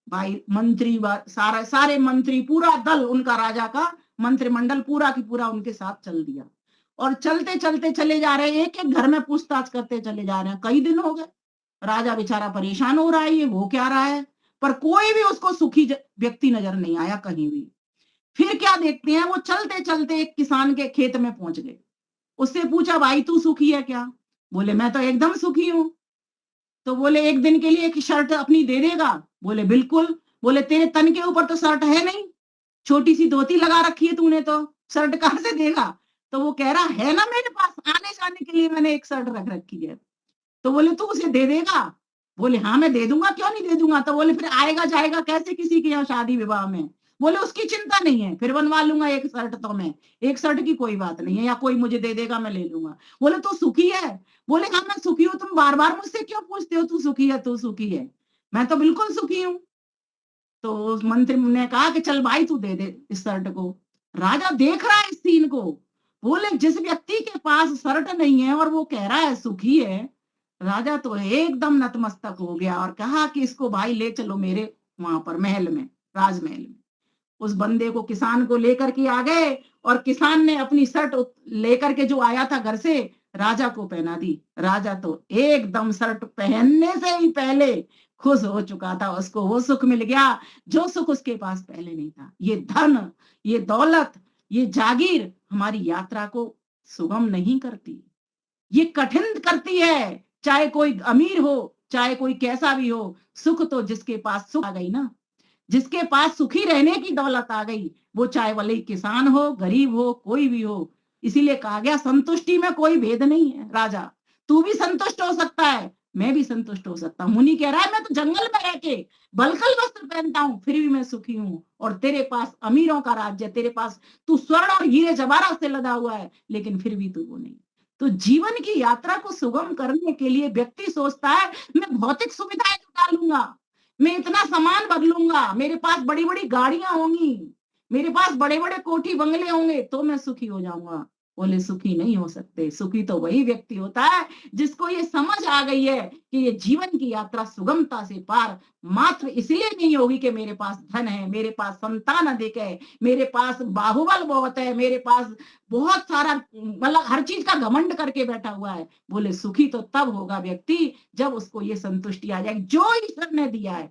भाई मंत्री सारे मंत्री, पूरा दल उनका राजा का मंत्रिमंडल पूरा की पूरा उनके साथ चल दिया और चलते चलते चले जा रहे हैं, एक एक घर में पूछताछ करते चले जा रहे हैं। कई दिन हो गए, राजा बेचारा परेशान हो रहा है, ये हो क्या रहा है, पर कोई भी उसको सुखी व्यक्ति नजर नहीं आया कहीं भी। फिर क्या देखते हैं, वो चलते चलते एक किसान के खेत में पहुंच गए। उससे पूछा, भाई तू सुखी है क्या? बोले मैं तो एकदम सुखी हूं। तो बोले एक दिन के लिए एक शर्ट अपनी दे देगा? बोले बिल्कुल। बोले तेरे तन के ऊपर तो शर्ट है नहीं, छोटी सी धोती लगा रखी है तूने, तो शर्ट कहां से देगा? तो वो कह रहा है ना मेरे पास, आने जाने के लिए मैंने एक शर्ट रख रखी है। तो बोले तू उसे दे देगा? बोले हाँ मैं दे दूंगा, क्यों नहीं दे दूंगा। तो बोले फिर आएगा जाएगा कैसे किसी के यहाँ शादी विवाह में? बोले उसकी चिंता नहीं है, फिर बनवा लूंगा एक शर्ट, तो मैं एक शर्ट की कोई बात नहीं है, या कोई मुझे दे देगा मैं ले लूंगा। बोले तू सुखी है? बोले हाँ मैं सुखी हूँ, तुम बार बार मुझसे क्यों पूछते हो तू सुखी है तू सुखी है? मैं तो बिल्कुल सुखी हूँ। तो उस मंत्री ने कहा कि चल भाई तू दे दे इस शर्ट को। राजा देख रहा है इस सीन को, बोले जिस व्यक्ति के पास शर्ट नहीं है और वो कह रहा है सुखी है, राजा तो एकदम नतमस्तक हो गया और कहा कि इसको भाई ले चलो मेरे वहां पर महल में, राजमहल में। उस बंदे को, किसान को लेकर के आ गए और किसान ने अपनी शर्ट लेकर के जो आया था घर से, राजा को पहना दी। राजा तो एकदम शर्ट पहनने से ही पहले खुश हो चुका था, उसको वो सुख मिल गया जो सुख उसके पास पहले नहीं था। ये धन, ये दौलत, ये जागीर हमारी यात्रा को सुगम नहीं करती, ये कठिन करती है। चाहे कोई अमीर हो, चाहे कोई कैसा भी हो, सुख तो जिसके पास सुख आ गई ना, जिसके पास सुखी रहने की दौलत आ गई, वो चाहे भले किसान हो, गरीब हो, कोई भी हो। इसीलिए कहा गया संतुष्टि में कोई भेद नहीं है। राजा तू भी संतुष्ट हो सकता है, मैं भी संतुष्ट हो सकता हूँ। मुनि कह रहा है मैं तो जंगल में रह के बलकल वस्त्र पहनता हूँ, फिर भी मैं सुखी हूँ। और तेरे पास अमीरों का राज्य, तेरे पास तू स्वर्ण और हीरे जवाहरात से लदा हुआ है, लेकिन फिर भी तू वो नहीं। तो जीवन की यात्रा को सुगम करने के लिए व्यक्ति सोचता है मैं भौतिक सुविधाएं जुटा लूंगा, मैं इतना सामान बदलूंगा, मेरे पास बड़ी बड़ी गाड़ियां होंगी, मेरे पास बड़े बड़े कोठी बंगले होंगे तो मैं सुखी हो जाऊंगा। बोले सुखी नहीं हो सकते। सुखी तो वही व्यक्ति होता है जिसको ये समझ आ गई है कि ये जीवन की यात्रा सुगमता से पार मात्र इसलिए नहीं होगी कि मेरे पास धन है, मेरे पास संतान अधिक है, मेरे पास बाहुबल बहुत है, मेरे पास बहुत सारा, मतलब हर चीज का घमंड करके बैठा हुआ है। बोले सुखी तो तब होगा व्यक्ति जब उसको ये संतुष्टि आ जाए जो ईश्वर ने दिया है।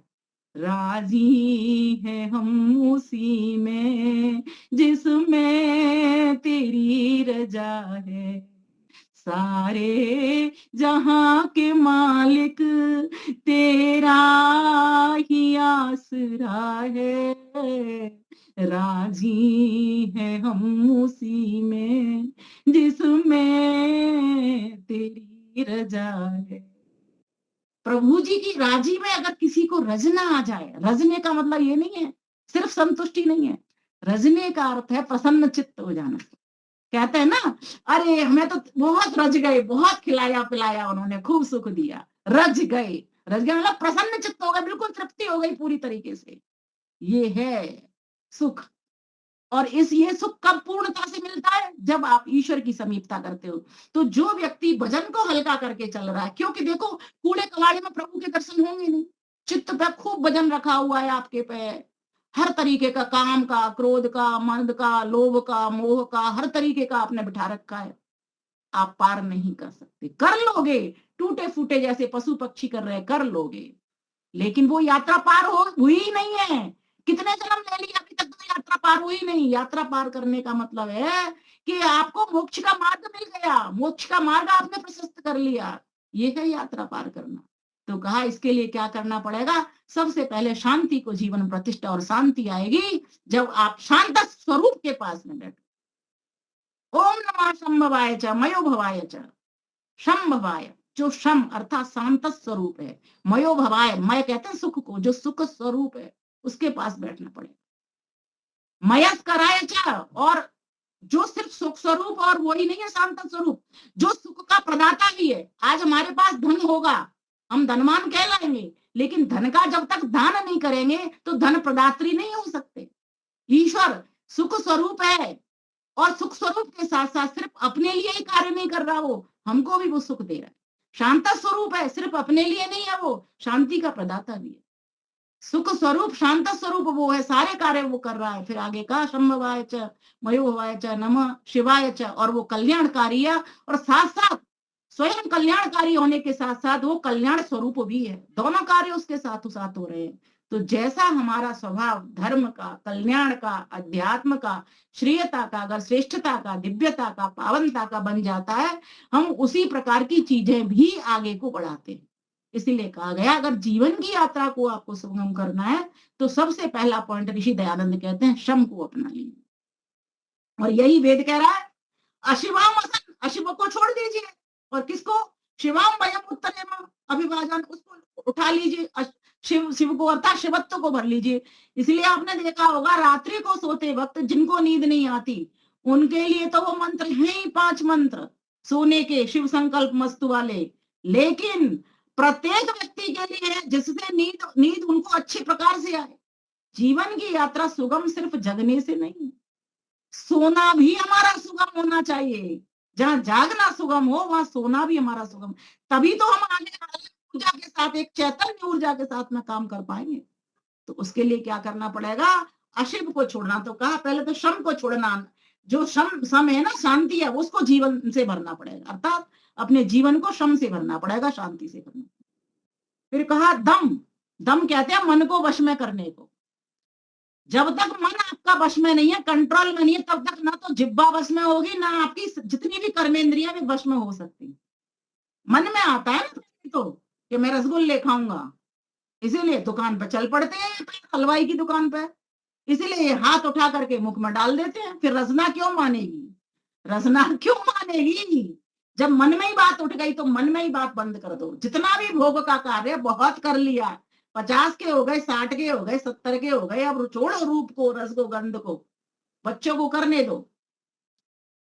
राजी है हम उसी में जिसमें तेरी रजा है, सारे जहां के मालिक तेरा ही आसरा है। राजी है हम उसी में जिसमें तेरी रजा है। प्रभु जी की राजी में अगर किसी को रजना आ जाए, रजने का मतलब ये नहीं है सिर्फ संतुष्टि नहीं है, रजने का अर्थ है प्रसन्न चित्त हो जाना। कहते हैं ना, अरे हमें तो बहुत रज गए, बहुत खिलाया पिलाया उन्होंने, खूब सुख दिया, रज गए। रज गए मतलब प्रसन्न चित्त हो गए, बिल्कुल तृप्ति हो गई पूरी तरीके से। ये है सुख। और ये सुख कब पूर्णता से मिलता है? जब आप ईश्वर की समीपता करते हो। तो जो व्यक्ति भजन को हल्का करके चल रहा है, क्योंकि देखो कूड़े कबाड़े में प्रभु के दर्शन होंगे नहीं, चित्त पे खूब भजन रखा हुआ है आपके पे, हर तरीके का काम का, क्रोध का, मद का, लोभ का, मोह का, हर तरीके का आपने बिठा रखा है, आप पार नहीं कर सकते। कर लोगे, टूटे फूटे जैसे पशु पक्षी कर रहे, कर लोगे, लेकिन वो यात्रा पार हुई ही नहीं है। कितने जन्म ले लिए अभी तक तो यात्रा पार हुई नहीं। यात्रा पार करने का मतलब है कि आपको मोक्ष का मार्ग मिल गया, मोक्ष का मार्ग आपने प्रशस्त कर लिया, ये है यात्रा पार करना। तो कहा इसके लिए क्या करना पड़ेगा? सबसे पहले शांति को जीवन प्रतिष्ठा, और शांति आएगी जब आप शांत स्वरूप के पास में बैठो। ओम नमः शंभवाय च मयो भवाय च। शंभवाय जो शम अर्थात शांत स्वरूप है, मयो भवाय, मय कहते हैं सुख को, जो सुख स्वरूप है उसके पास बैठना पड़ेगा। मयस कराय च, और जो सिर्फ सुख स्वरूप और वही नहीं है शांत स्वरूप, जो सुख का प्रदाता भी है। आज हमारे पास धन होगा, हम धनवान कहलाएंगे, लेकिन धन का जब तक दान नहीं करेंगे तो धन प्रदात्री नहीं हो सकते। ईश्वर सुख स्वरूप है, और सुख स्वरूप के साथ साथ सिर्फ अपने लिए ही कार्य नहीं कर रहा, वो हमको भी वो सुख दे रहा है। शांत स्वरूप है, सिर्फ अपने लिए नहीं है, वो शांति का प्रदाता भी है। सुख स्वरूप शांत स्वरूप वो है, सारे कार्य वो कर रहा है। फिर आगे का शंभवाय च मयोभवाय च नमः शिवाय च, और वो कल्याणकारी है, और साथ साथ स्वयं कल्याणकारी होने के साथ साथ वो कल्याण स्वरूप भी है। दोनों कार्य उसके साथ साथ हो रहे हैं। तो जैसा हमारा स्वभाव धर्म का, कल्याण का, अध्यात्म का, श्रेयता का, अगर श्रेष्ठता का, दिव्यता का, पावनता का बन जाता है, हम उसी प्रकार की चीजें भी आगे को बढ़ाते हैं। इसीलिए कहा गया अगर जीवन की यात्रा को आपको सुगम करना है तो सबसे पहला पॉइंट ऋषि दयानंद कहते हैं श्रम को अपना लीजिए। और यही वेद कह रहा है, अशिवाम असन, अशिव को छोड़ दीजिए, और किसको? शिवाम वयम उत्तरेम अभिभाजन, उसको उठा लीजिए, शिव शिव को अर्थात शिवत्व को भर लीजिए। इसलिए आपने देखा होगा रात्रि को सोते वक्त जिनको नींद नहीं आती उनके लिए तो वो मंत्र हैं ही 5 मंत्र सोने के, शिव संकल्प मस्तु वाले। लेकिन प्रत्येक व्यक्ति के लिए जिससे नींद उनको अच्छी प्रकार से आए। जीवन की यात्रा सुगम सिर्फ जगने से नहीं, सोना भी हमारा सुगम होना चाहिए। जहां जागना सुगम हो वहां सोना भी हमारा सुगम, तभी तो हम आगे ऊर्जा के साथ, एक चैतन्य ऊर्जा के साथ में काम कर पाएंगे। तो उसके लिए क्या करना पड़ेगा? अशिव को छोड़ना। तो कहा पहले तो श्रम को छोड़ना, जो श्रम है ना, शांति है, उसको जीवन से भरना पड़ेगा, अर्थात अपने जीवन को श्रम से भरना पड़ेगा, शांति से भरना। फिर कहा दम, दम कहते हैं मन को वश में करने को। जब तक मन आपका वश में नहीं है, कंट्रोल में नहीं है, तब तक ना तो जिह्वा वश में होगी, ना आपकी जितनी भी कर्मेंद्रियां भी वश में हो सकती। मन में आता है ना तो कि मैं रसगुल्ले खाऊंगा, इसीलिए दुकान पे चल पड़ते हैं, हलवाई की दुकान पे, इसीलिए हाथ उठा करके मुख में डाल देते हैं। फिर रसना क्यों मानेगी? रसना क्यों मानेगी? जब मन में ही बात उठ गई तो मन में ही बात बंद कर दो। जितना भी भोग का कार्य बहुत कर लिया, 50 के हो गए, 60 के हो गए, 70 के हो गए, अब छोड़ो रूप को, रस को, गंध को, बच्चों को करने दो,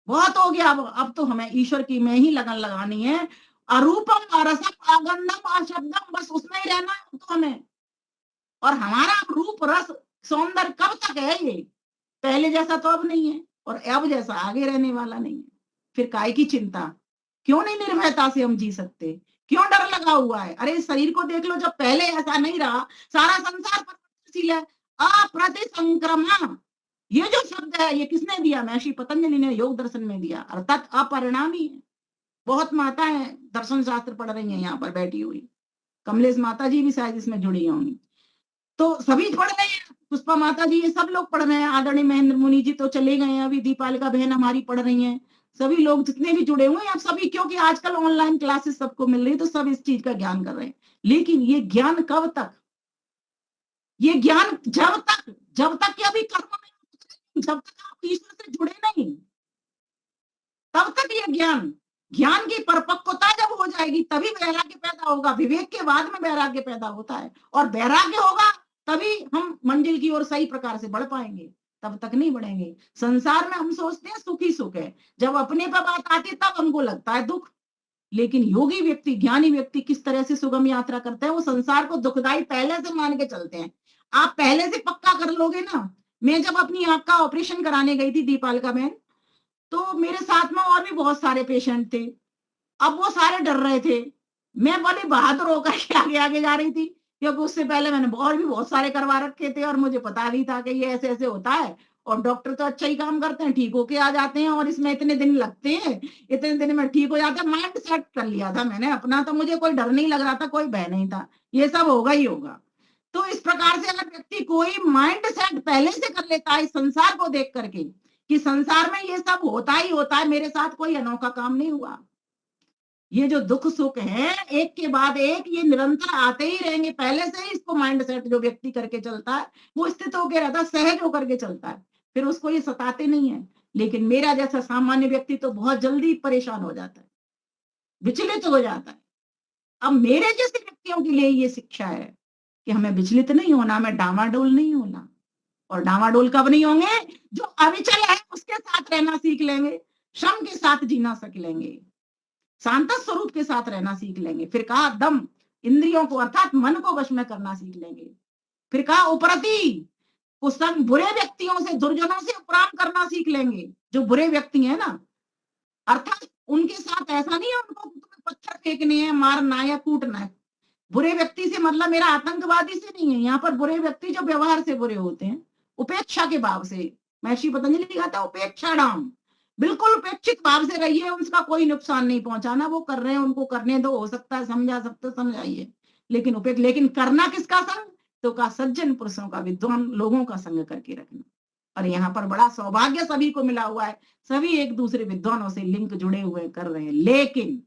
बहुत हो गया। अब तो हमें ईश्वर की में ही लगन लगानी है। अरूपम अरसम अगंधम अशब्दम, बस उसमें ही रहना है तो हमें। और हमारा रूप रस सौंदर्य कब तक है? ये पहले जैसा तो अब नहीं है, और अब जैसा आगे रहने वाला नहीं है। फिर काय की चिंता? क्यों नहीं निर्भयता से हम जी सकते? क्यों डर लगा हुआ है? अरे शरीर को देख लो, जब पहले ऐसा नहीं रहा, सारा संसार परिवर्तनशील है। अप्रतिसंक्रमा, ये जो शब्द है ये किसने दिया? महर्षि पतंजलि ने योग दर्शन में दिया, अर्थात अपरिणामी है। बहुत माता है दर्शन शास्त्र पढ़ रही है यहाँ पर बैठी हुई, कमलेश माता जी भी शायद इसमें जुड़ी होंगी, तो सभी पढ़ रहे हैं, पुष्पा माता जी, ये सब लोग पढ़ रहे हैं। आदरणीय महेंद्र मुनि जी तो चले गए हैं, अभी दीपालिका बहन हमारी पढ़ रही हैं। सभी लोग जितने भी जुड़े हुए हैं आप सभी, क्योंकि आजकल ऑनलाइन क्लासेस सबको मिल रही है तो सब इस चीज का ज्ञान कर रहे हैं। लेकिन ये ज्ञान कब तक? ये ज्ञान जब तक कि अभी कर्म में, जब तक आप ईश्वर से जुड़े नहीं, तब तक ये ज्ञान की परिपक्वता जब हो जाएगी तभी वैराग्य पैदा होगा। विवेक के बाद में वैराग्य पैदा होता है, और वैराग्य होगा तभी हम मंजिल की ओर सही प्रकार से बढ़ पाएंगे, तब तक नहीं बढ़ेंगे। संसार में हम सोचते हैं सुख ही सुख है, जब अपने पर बात आती है तब हमको लगता है दुख। लेकिन योगी व्यक्ति, ज्ञानी व्यक्ति किस तरह से सुगम यात्रा करते हैं? वो संसार को दुखदाई पहले से मान के चलते हैं। आप पहले से पक्का कर लोगे ना। मैं जब अपनी आंख का ऑपरेशन कराने गई थी दीपालिका बहन, तो मेरे साथ में और भी बहुत सारे पेशेंट थे। अब वो सारे डर रहे थे, मैं बड़ी बहादुर होकर के आगे आगे जा रही थी, क्योंकि उससे पहले मैंने और भी बहुत सारे करवा रखे थे और मुझे पता भी था कि ये ऐसे ऐसे होता है। और डॉक्टर तो अच्छा ही काम करते हैं, ठीक होके आ जाते हैं, और इसमें इतने दिन लगते हैं, इतने दिन में ठीक हो जाता है। माइंड सेट कर लिया था मैंने अपना, तो मुझे कोई डर नहीं लग रहा था, कोई भय नहीं था, ये सब होगा ही होगा। तो इस प्रकार से अगर व्यक्ति कोई माइंड सेट पहले से कर लेता है संसार को देख करके कि संसार में ये सब होता ही होता है, मेरे साथ कोई अनोखा काम नहीं हुआ, ये जो दुख सुख है एक के बाद एक ये निरंतर आते ही रहेंगे, पहले से ही इसको माइंड सेट जो व्यक्ति करके चलता है वो स्थित होकर रहता है, सहज होकर के चलता है, फिर उसको ये सताते नहीं है। लेकिन मेरा जैसा सामान्य व्यक्ति तो बहुत जल्दी परेशान हो जाता है, विचलित हो जाता है। अब मेरे जैसे व्यक्तियों के लिए ये शिक्षा है कि हमें विचलित नहीं होना, हमें डामाडोल नहीं होना। और डामाडोल कब नहीं होंगे? जो अविचल है उसके साथ रहना सीख लेंगे, श्रम के साथ जीना सीख लेंगे, शांत स्वरूप के साथ रहना सीख लेंगे। फिर कहा दम, इंद्रियों को अर्थात मन को वश में करना सीख लेंगे। फिर कहा उपरति, बुरे व्यक्तियों से, दुर्जनों से उपराम करना सीख लेंगे। जो बुरे व्यक्ति हैं ना, अर्थात उनके साथ ऐसा नहीं है उनको पत्थर फेंकने हैं, मारना है या कूटना है, बुरे व्यक्ति से मतलब मेरा आतंकवादी से नहीं है, यहाँ पर बुरे व्यक्ति जो व्यवहार से बुरे होते हैं, उपेक्षा के भाव से। महर्षि पतंजलि कहता है उपेक्षाणाम, बिल्कुल उपेक्षित भाव से रहिए, उनका कोई नुकसान नहीं पहुंचाना, वो कर रहे हैं उनको करने दो, हो सकता है समझा सकते समझाइए, लेकिन करना किसका संग? तो का सज्जन पुरुषों का, विद्वान लोगों का संग करके रखना। और यहाँ पर बड़ा सौभाग्य सभी को मिला हुआ है, सभी एक दूसरे विद्वानों से लिंक जुड़े हुए कर रहे हैं, लेकिन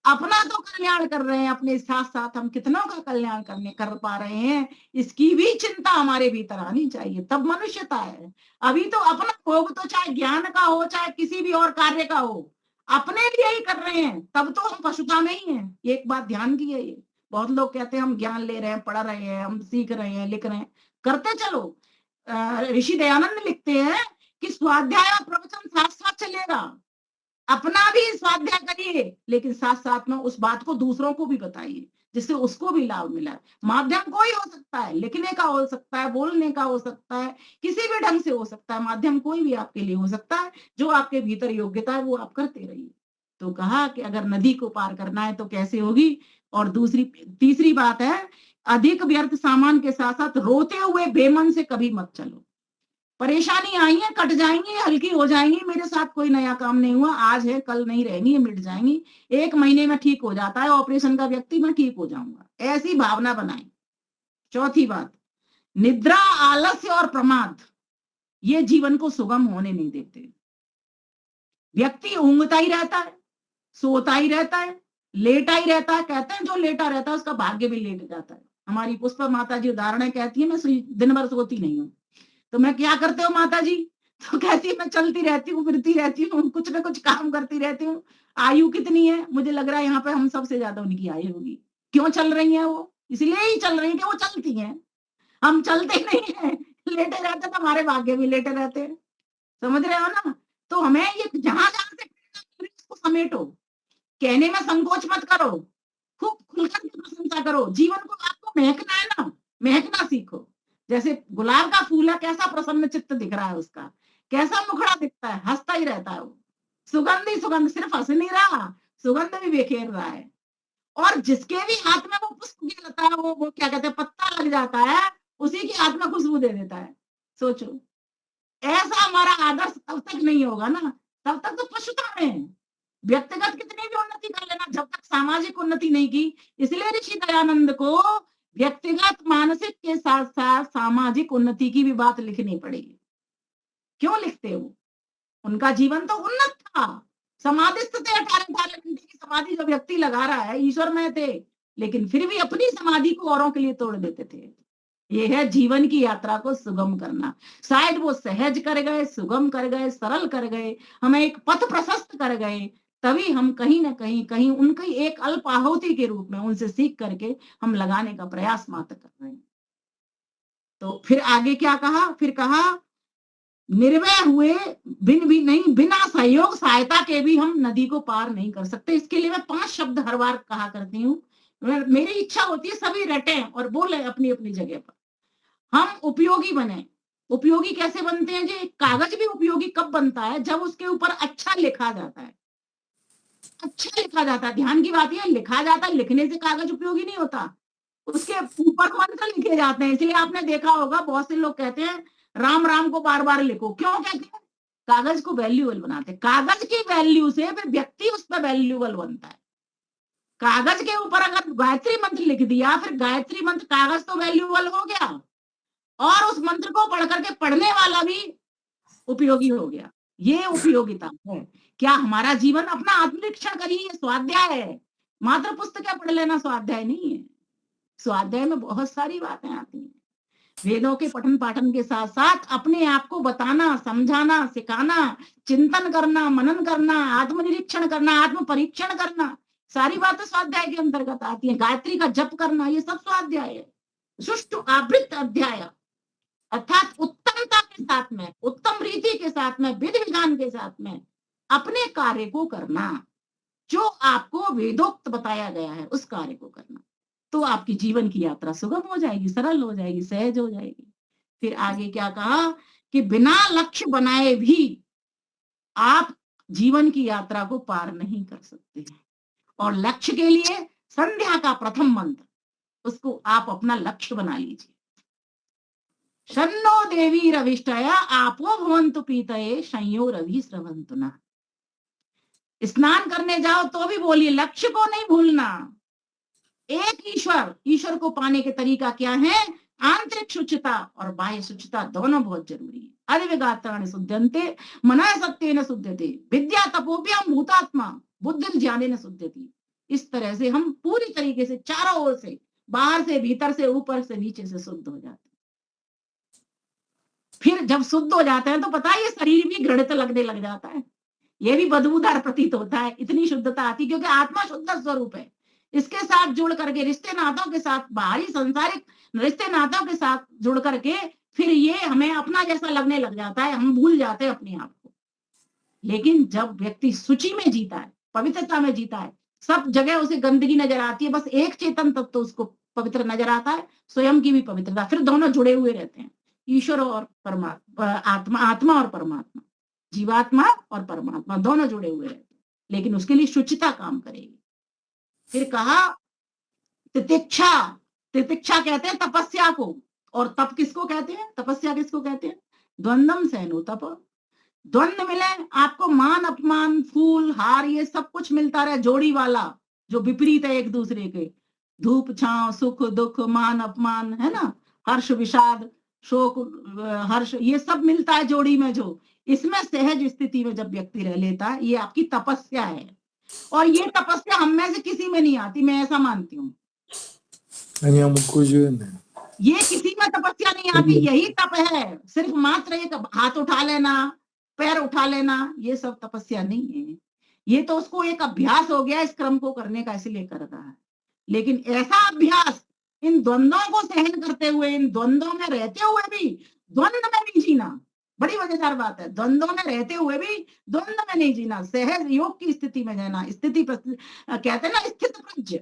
अपना तो कल्याण कर रहे हैं, अपने साथ साथ हम कितनों का कल्याण कर पा रहे हैं, इसकी भी चिंता हमारे भीतर आनी चाहिए, तब मनुष्यता है। अभी तो अपना भोग तो चाहे ज्ञान का हो चाहे किसी भी और कार्य का हो, अपने लिए ही कर रहे हैं, तब तो हम पशुता में ही हैं। एक बात ध्यान की है, ये बहुत लोग कहते हैं हम ज्ञान ले रहे हैं, पढ़ रहे हैं, हम सीख रहे हैं, लिख रहे हैं, करते चलो। ऋषि दयानंद लिखते हैं कि स्वाध्याय और प्रवचन साथ साथ चलेगा, अपना भी स्वाध्याय करिए, लेकिन साथ साथ में उस बात को दूसरों को भी बताइए, जिससे उसको भी लाभ मिला। माध्यम कोई हो सकता है, लिखने का हो सकता है, बोलने का हो सकता है, किसी भी ढंग से हो सकता है, माध्यम कोई भी आपके लिए हो सकता है, जो आपके भीतर योग्यता है वो आप करते रहिए। तो कहा कि अगर नदी को पार करना है तो कैसे होगी। और तीसरी बात है, अधिक व्यर्थ सामान के साथ साथ रोते हुए बेमन से कभी मत चलो। परेशानी आई है, कट जाएंगी, हल्की हो जाएंगी, मेरे साथ कोई नया काम नहीं हुआ, आज है कल नहीं रहेंगी, मिट जाएंगी, 1 महीने में ठीक हो जाता है ऑपरेशन का व्यक्ति, मैं ठीक हो जाऊंगा, ऐसी भावना बनाएं। चौथी बात, निद्रा, आलस्य और प्रमाद ये जीवन को सुगम होने नहीं देते। व्यक्ति ऊंघता ही रहता है, सोता ही रहता है, लेटा ही रहता है, कहते हैं जो लेटा रहता है उसका भाग्य भी लेट जाता है। हमारी पुष्प माता जी उदाहरण कहती है, मैं दिन भर सोती नहीं हूँ, तो मैं क्या करते हो माता जी? तो कहती है मैं चलती रहती हूँ, फिरती रहती हूँ, कुछ ना कुछ काम करती रहती हूँ। आयु कितनी है? मुझे लग रहा है यहाँ पे हम सबसे ज्यादा उनकी आयु होगी। क्यों चल रही है वो? इसलिए ही चल रही है कि वो चलती हैं, हम चलते नहीं है, लेटे रहते तो हमारे भाग्य भी लेटे रहते हैं। समझ रहे हो ना? तो हमें ये जहां जहां से इसको समेटो, कहने में संकोच मत करो, खूब खुलकर के प्रशंसा करो। जीवन को आपको महकना है ना, महकना सीखो। जैसे गुलाब का फूल है, कैसा प्रसन्न चित्त दिख रहा है उसका, कैसा मुखड़ा दिखता है, हंसता ही रहता है वो, सुगंध ही सुगंध, सिर्फ हंस नहीं रहा, सुगंध भी बिखेर रहा है। और जिसके भी हाथ में वो पुष्प गिरता है, वो क्या कहते हैं, पत्ता लग जाता है, उसी के हाथ में खुशबू दे देता है। सोचो, ऐसा हमारा आदर्श तब तक नहीं होगा ना, तब तक तो पशुता में है। व्यक्तिगत कितनी भी उन्नति कर लेना, जब तक सामाजिक उन्नति नहीं की। इसलिए ऋषि दयानंद को व्यक्तिगत मानसिक के साथ साथ सामाजिक उन्नति की भी बात लिखनी पड़ेगी। क्यों लिखते हो? उनका जीवन तो उन्नत था, समाधिस्थ थे, 18 घंटे की समाधि जो व्यक्ति लगा रहा है, ईश्वर में थे, लेकिन फिर भी अपनी समाधि को औरों के लिए तोड़ देते थे। ये है जीवन की यात्रा को सुगम करना। शायद वो सहज कर गए, सुगम कर गए, सरल कर गए, हमें एक पथ प्रशस्त कर गए, तभी हम कहीं ना कहीं उनकी एक अल्प आहुति के रूप में उनसे सीख करके हम लगाने का प्रयास मात्र कर रहे हैं। तो फिर आगे क्या कहा? फिर कहा निर्वय हुए बिना सहयोग सहायता के भी हम नदी को पार नहीं कर सकते। इसके लिए मैं 5 शब्द हर बार कहा करती हूँ। मेरी इच्छा होती है सभी रटे और बोले अपनी अपनी जगह पर। हम उपयोगी बने। उपयोगी कैसे बनते हैं जी? कागज भी उपयोगी कब बनता है? जब उसके ऊपर अच्छा लिखा जाता है। अच्छा लिखा जाता है, ध्यान की बात है, लिखा जाता है, लिखने से कागज उपयोगी नहीं होता, उसके ऊपर मंत्र लिखे जाते हैं। इसलिए आपने देखा होगा बहुत से लोग कहते हैं राम राम को बार बार लिखो। क्यों कहते हैं? कागज को वैल्यूएबल बनाते हैं। कागज की वैल्यू से फिर व्यक्ति उस पर वैल्यूएबल बनता है। कागज के ऊपर अगर गायत्री मंत्र लिख दिया, फिर गायत्री मंत्र, कागज तो वैल्यूएबल हो गया और उस मंत्र को पढ़ करके पढ़ने वाला भी उपयोगी हो गया। ये उपयोगिता है। क्या हमारा जीवन अपना आत्मनिरीक्षण करिए, स्वाध्याय है। मात्र पुस्तकें पढ़ लेना स्वाध्याय नहीं है। स्वाध्याय में बहुत सारी बातें आती हैं। वेदों के पठन पाठन के साथ साथ अपने आप को बताना, समझाना, सिखाना, चिंतन करना, मनन करना, आत्मनिरीक्षण करना, आत्म परीक्षण करना, सारी बातें स्वाध्याय के अंतर्गत आती हैं। गायत्री का जप करना, ये सब स्वाध्याय है। सुष्ठु आवृत अध्याय, अर्थात उत्तमता के साथ में, उत्तम रीति के साथ में, विधि विधान के साथ में अपने कार्य को करना, जो आपको वेदोक्त बताया गया है उस कार्य को करना, तो आपकी जीवन की यात्रा सुगम हो जाएगी, सरल हो जाएगी, सहज हो जाएगी। फिर आगे क्या कहा कि बिना लक्ष्य बनाए भी आप जीवन की यात्रा को पार नहीं कर सकते। और लक्ष्य के लिए संध्या का प्रथम मंत्र, उसको आप अपना लक्ष्य बना लीजिए। शन्नो देवी रविष्टया आपो भवन्तु पीतये शंयो रवि स्रवन्तु नः। स्नान करने जाओ तो भी बोलिए, लक्ष्य को नहीं भूलना। एक ईश्वर, ईश्वर को पाने के तरीका क्या है? आंतरिक शुचिता और बाह्य शुचिता दोनों बहुत जरूरी है। अधिविगात्राणि शुद्धन्ते मनः सत्येन शुद्धते विद्या तपोभ्याम भूतात्मा बुद्धि ज्ञानेन शुद्धति। इस तरह से हम पूरी तरीके से चारों ओर से, बाहर से, भीतर से, ऊपर से, नीचे से शुद्ध हो जाते हैं। फिर जब शुद्ध हो जाते हैं तो पता है ये शरीर भी घृणित लगने लग जाता है, ये भी बदबूदार प्रतीत होता है। इतनी शुद्धता आती क्योंकि आत्मा शुद्ध स्वरूप है। इसके साथ जुड़ करके रिश्ते नातों के साथ, बाहरी संसारिक रिश्ते नातों के साथ जुड़ करके फिर ये हमें अपना जैसा लगने लग जाता है, हम भूल जाते हैं अपने आप को। लेकिन जब व्यक्ति शुचि में जीता है, पवित्रता में जीता है, सब जगह उसे गंदगी नजर आती है, बस एक चेतन तत्व तो उसको पवित्र नजर आता है, स्वयं की भी पवित्रता। फिर दोनों जुड़े हुए रहते हैं, ईश्वर और परमात्मा, आत्मा और परमात्मा, जीवात्मा और परमात्मा दोनों जुड़े हुए रहते हैं। लेकिन उसके लिए शुचिता काम करेगी। फिर कहा तितिक्षा, तितिक्षा कहते हैं तपस्या को, और तप किसको कहते हैं, तपस्या किसको कहते हैं? द्वंद्वम सहनो तप। द्वंद्व मिले आपको, मान अपमान, फूल हार, ये सब कुछ मिलता रहे, जोड़ी वाला जो विपरीत है एक दूसरे के, धूप छांव, सुख दुख, मान अपमान, है ना, हर्ष विषाद, शोक हर्ष, ये सब मिलता है जोड़ी में। जो इसमें सहज स्थिति में जब व्यक्ति रह लेता है, ये आपकी तपस्या है। और ये तपस्या हम में से किसी में नहीं आती, मैं ऐसा मानती हूँ। ये किसी में तपस्या नहीं आती, यही तप है। सिर्फ मात्र एक हाथ उठा लेना, पैर उठा लेना, ये सब तपस्या नहीं है। ये तो उसको एक अभ्यास हो गया इस क्रम को करने का, इसलिए कर रहा है। लेकिन ऐसा अभ्यास इन द्वंद्वों को सहन करते हुए, इन द्वंद्वों में रहते हुए भी द्वंद्व में नहीं जीना, बड़ी मजेदार बात है। द्वंद्वों में रहते हुए भी द्वंद्व में नहीं जीना, सहज योग की स्थिति में रहना। स्थिति कहते हैं ना, स्थित प्रज्ञ,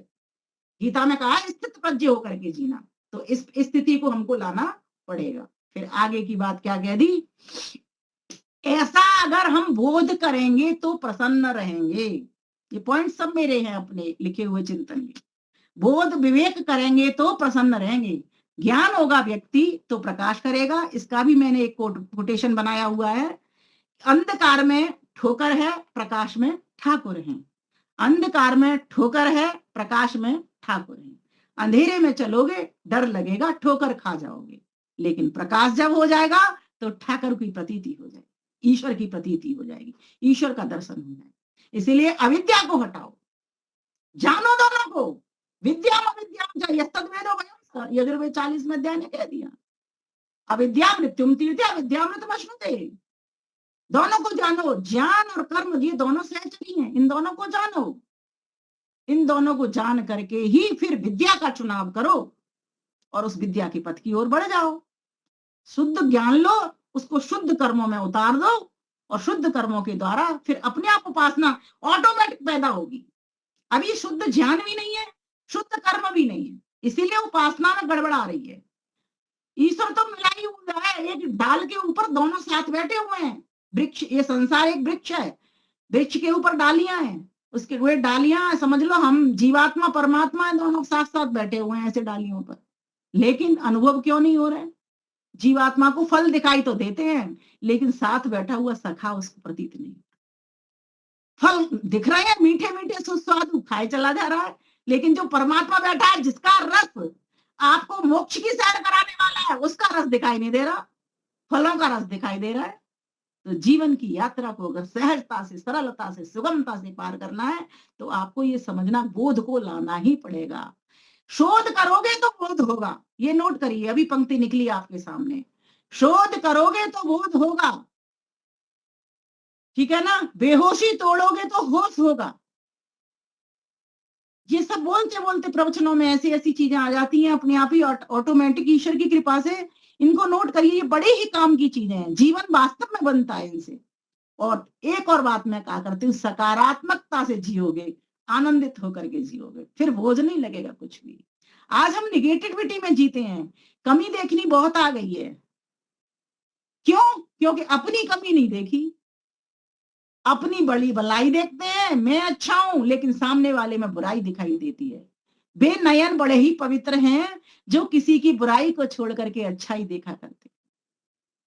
गीता में कहा स्थित प्रज्ञ होकर के जीना। तो इस स्थिति को हमको लाना पड़ेगा। फिर आगे की बात क्या कह दी? ऐसा अगर हम बोध करेंगे तो प्रसन्न रहेंगे। ये पॉइंट सब मेरे हैं अपने लिखे हुए चिंतन में। बोध विवेक करेंगे तो प्रसन्न रहेंगे, ज्ञान होगा व्यक्ति तो प्रकाश करेगा। इसका भी मैंने एक कोटेशन बनाया हुआ है, अंधकार में ठोकर है, प्रकाश में ठाकुर है। अंधकार में ठोकर है, प्रकाश में ठाकुर है। अंधेरे में चलोगे डर लगेगा, ठोकर खा जाओगे। लेकिन प्रकाश जब हो जाएगा तो ठाकुर की प्रतीति हो जाएगी, ईश्वर की प्रतीति हो जाएगी, ईश्वर का दर्शन हो जाएगा। इसीलिए अविद्या को हटाओ, जानो दोनों को। विद्या अविद्या यस्तद्वेदो वयम्, यजुर्वेद 40 में अध्याय ने कह दिया, अविद्या मृत्युम तीर्थे अविद्या मृत्युमश्नुते। दोनों को जानो, ज्ञान और कर्म ये दोनों सहचरी हैं, इन दोनों को जानो। इन दोनों को जान करके ही फिर विद्या का चुनाव करो और उस विद्या की पथ की ओर बढ़ जाओ। शुद्ध ज्ञान लो, उसको शुद्ध कर्मों में उतार दो, और शुद्ध कर्मों के द्वारा फिर अपने आप उपासना ऑटोमेटिक पैदा होगी। अभी शुद्ध ज्ञान भी नहीं है, शुद्ध कर्म भी नहीं है, इसीलिए उपासना में गड़बड़ आ रही है। ईश्वर तो मिला ही हुआ है, एक डाल के ऊपर दोनों साथ बैठे हुए हैं। वृक्ष, ये संसार एक वृक्ष है, वृक्ष के ऊपर डालियां हैं, उसके वे डालियां समझ लो हम जीवात्मा परमात्मा है, दोनों साथ साथ बैठे हुए हैं ऐसे डालियों पर। लेकिन अनुभव क्यों नहीं हो रहा है? जीवात्मा को फल दिखाई तो देते हैं, लेकिन साथ बैठा हुआ सखा उसको प्रतीत नहीं। फल दिख रहे हैं मीठे मीठे सुस्वादु, खाए चला जा रहा है, लेकिन जो परमात्मा बैठा है, जिसका रस आपको मोक्ष की सैर कराने वाला है, उसका रस दिखाई नहीं दे रहा, फलों का रस दिखाई दे रहा है। तो जीवन की यात्रा को अगर सहजता से, सरलता से, सुगमता से पार करना है तो आपको ये समझना, बोध को लाना ही पड़ेगा। शोध करोगे तो बोध होगा, ये नोट करिए, अभी पंक्ति निकली आपके सामने, शोध करोगे तो बोध होगा, ठीक है ना। बेहोशी तोड़ोगे तो होश होगा। ये सब बोलते बोलते प्रवचनों में ऐसी ऐसी चीजें आ जाती हैं अपने आप ही ऑटोमेटिक, ईश्वर की कृपा से। इनको नोट करिए, ये बड़े ही काम की चीजें हैं, जीवन वास्तव में बनता है इनसे। और एक और बात मैं कहा करती हूँ, सकारात्मकता से जियोगे, आनंदित होकर के जियोगे, फिर बोझ नहीं लगेगा कुछ भी। आज हम निगेटिविटी में जीते हैं, कमी देखनी बहुत आ गई है। क्यों? क्योंकि अपनी कमी नहीं देखी, अपनी बड़ी भलाई देखते हैं, मैं अच्छा हूं, लेकिन सामने वाले में बुराई दिखाई देती है। वे नयन बड़े ही पवित्र हैं जो किसी की बुराई को छोड़ करके अच्छाई देखा करते।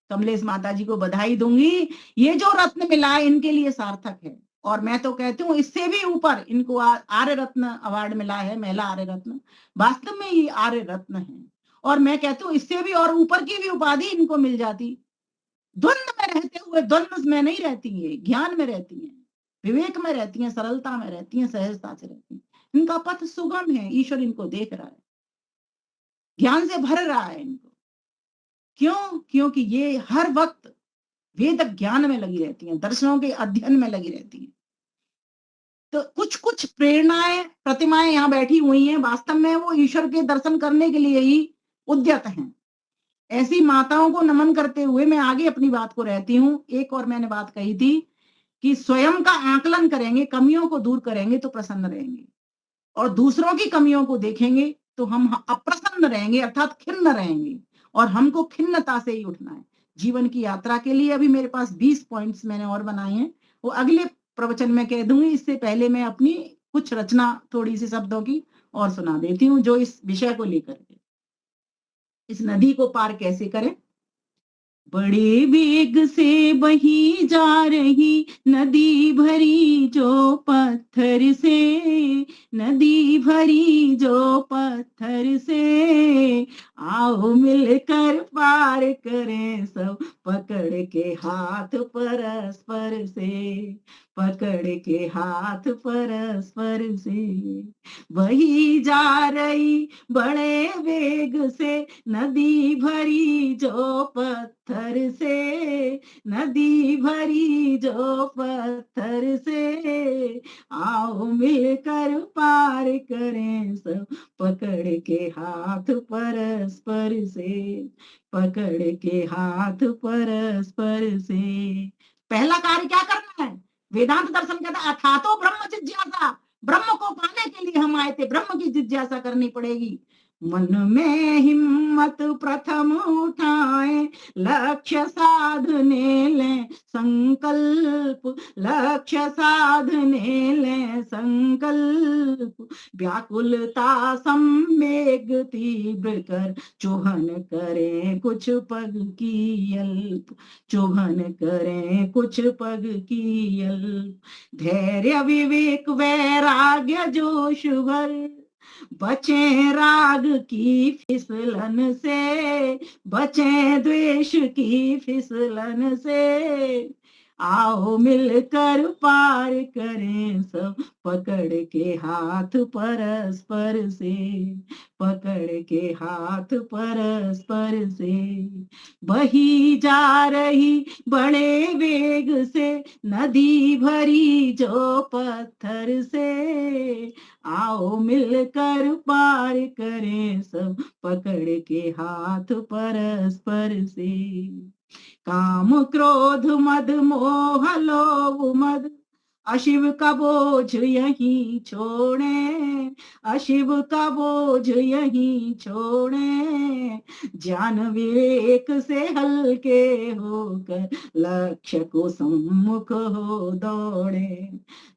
कमलेश माता जी को बधाई दूंगी, ये जो रत्न मिला है इनके लिए सार्थक है। और मैं तो कहती हूँ इससे भी ऊपर इनको आर्य रत्न अवार्ड मिला है, महिला आर्य रत्न, वास्तव में ये आर्य रत्न है। और मैं कहती हूँ इससे भी और ऊपर की भी उपाधि इनको मिल जाती। द्वंद्व में रहते हुए, द्वंद्व में नहीं रहती है, ज्ञान में रहती है, विवेक में रहती है, सरलता में रहती है, सहजता से रहती है। इनका पथ सुगम है, ईश्वर इनको देख रहा है, ज्ञान से भर रहा है इनको। क्यों? क्योंकि ये हर वक्त वेद ज्ञान में लगी रहती हैं, दर्शनों के अध्ययन में लगी रहती हैं। तो कुछ कुछ प्रेरणाएं, प्रतिमाएं यहाँ बैठी हुई हैं, वास्तव में वो ईश्वर के दर्शन करने के लिए ही उद्यत हैं। ऐसी माताओं को नमन करते हुए मैं आगे अपनी बात को रहती हूँ। एक और मैंने बात कही थी कि स्वयं का आकलन करेंगे, कमियों को दूर करेंगे तो प्रसन्न रहेंगे, और दूसरों की कमियों को देखेंगे तो हम अप्रसन्न रहेंगे, अर्थात खिन्न रहेंगे। और हमको खिन्नता से ही उठना है जीवन की यात्रा के लिए। अभी मेरे पास 20 पॉइंट्स मैंने और बनाए हैं, वो अगले प्रवचन में कह दूंगी। इससे पहले मैं अपनी कुछ रचना थोड़ी सी शब्दों की और सुना देती हूँ, जो इस विषय को लेकर के, इस नदी को पार कैसे करें। बड़े वेग से बही जा रही नदी भरी जो पत्थर से, नदी भरी जो पत्थर से, आओ मिलकर पार करें सब पकड़ के हाथ परस्पर से, पकड़ के हाथ परस्पर से। बही जा रही बड़े वेग से नदी भरी जो पत्थर से, नदी भरी जो पत्थर से, आओ मिलकर पार करें सब पकड़ के हाथ परस्पर से, पकड़ के हाथ परस्पर से। पहला कार्य क्या करना है? वेदांत दर्शन कहता है अथातो ब्रह्म जिज्ञासा, ब्रह्म को पाने के लिए हम आए थे, ब्रह्म की जिज्ञासा करनी पड़ेगी। मन में हिम्मत प्रथम उठाए, लक्ष्य साधने लें संकल्प, लक्ष्य साधने लें संकल्प। व्याकुलता सम्वेग तीव्र कर, चुभन करें कुछ पग की अल्प, चुभन करें कुछ पग की अल्प। धैर्य विवेक वैराग्य जोश भर, बचें राग की फिसलन से, बचें द्वेष की फिसलन से। आओ मिलकर पार करें सब पकड़ के हाथ परस्पर से, पकड़ के हाथ परस्पर से। बही जा रही बड़े वेग से नदी भरी जो पत्थर से, आओ मिलकर पार करें सब पकड़ के हाथ परस्पर से। काम क्रोध मद मोह लोभ मद, अशिव का बोझ यहीं छोड़े, अशिव का बोझ यहीं छोड़े। ज्ञान विवेक से हल्के होकर लक्ष्य को सम्मुख हो दौड़े,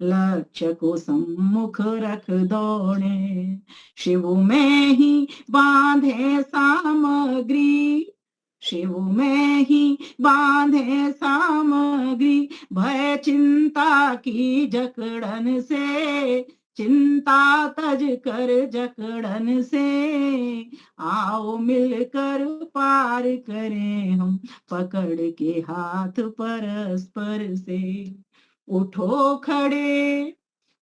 लक्ष्य को सम्मुख रख दौड़े। शिव में ही बांधे सामग्री, शिव में ही बांधे सामग्री। भय चिंता की जकड़न से, चिंता तज कर जकड़न से। आओ मिलकर पार करें हम पकड़ के हाथ परस्पर से। उठो खड़े,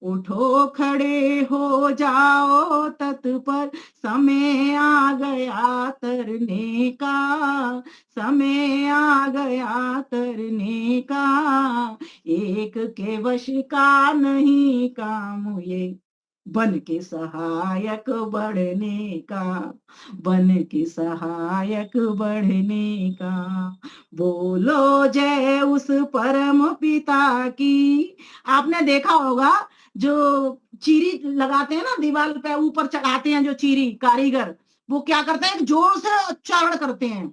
उठो खड़े हो जाओ तत्पर, समय आ गया तरने का, समय आ गया तरने का। एक के वश का नहीं काम ये, बन के सहायक बढ़ने का, बन के सहायक बढ़ने का। बोलो जय उस परम पिता की। आपने देखा होगा जो चीरी लगाते हैं ना दीवार पे, ऊपर चढ़ाते हैं जो चीरी कारीगर, वो क्या करते हैं जोर से उच्चारण करते हैं,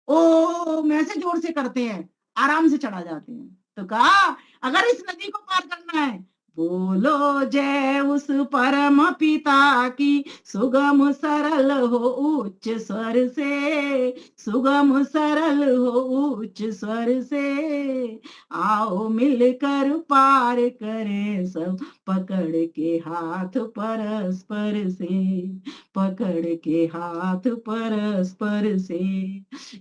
ओ मैं से जोर से करते हैं, आराम से चढ़ा जाते हैं। तो कहा अगर इस नदी को पार करना है, बोलो जय उस परम पिता की, सुगम सरल हो उच्च स्वर से, सुगम सरल हो उच्च स्वर से। आओ मिलकर पार करें सब, पकड़ के हाथ परस्पर से, पकड़ के हाथ परस्पर से।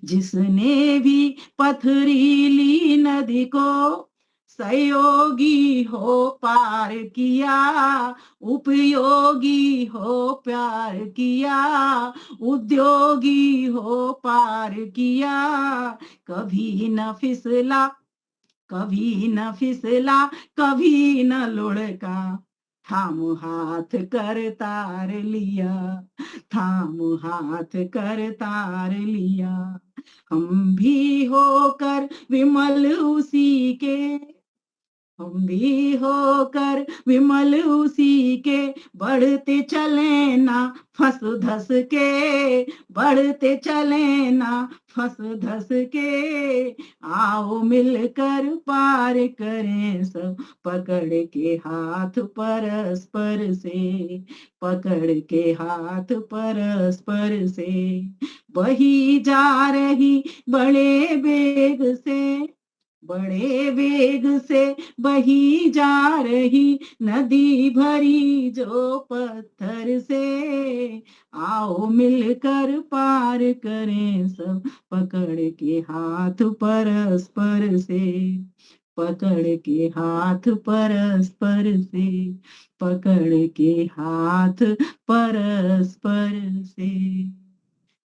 जिसने भी पथरीली नदी को सहयोगी हो पार किया, उपयोगी हो प्यार किया, उद्योगी हो पार किया। कभी न फिसला, कभी न फिसला, कभी न लुढ़का, थाम हाथ कर तार लिया, थाम हाथ कर तार लिया। हम भी होकर विमल उसी के, हम भी होकर विमल उसी के, बढ़ते चले ना फंस धस के, बढ़ते चले ना फंस धस के। आओ मिलकर पार करें सब, पकड़ के हाथ परस्पर से, पकड़ के हाथ परस्पर से। बही जा रही बड़े वेग से, बड़े वेग से बही जा रही नदी भरी जो पत्थर से। आओ मिलकर पार करें सब, पकड़ के हाथ परस्पर से, पकड़ के हाथ परस्पर से, पकड़ के हाथ परस्पर से।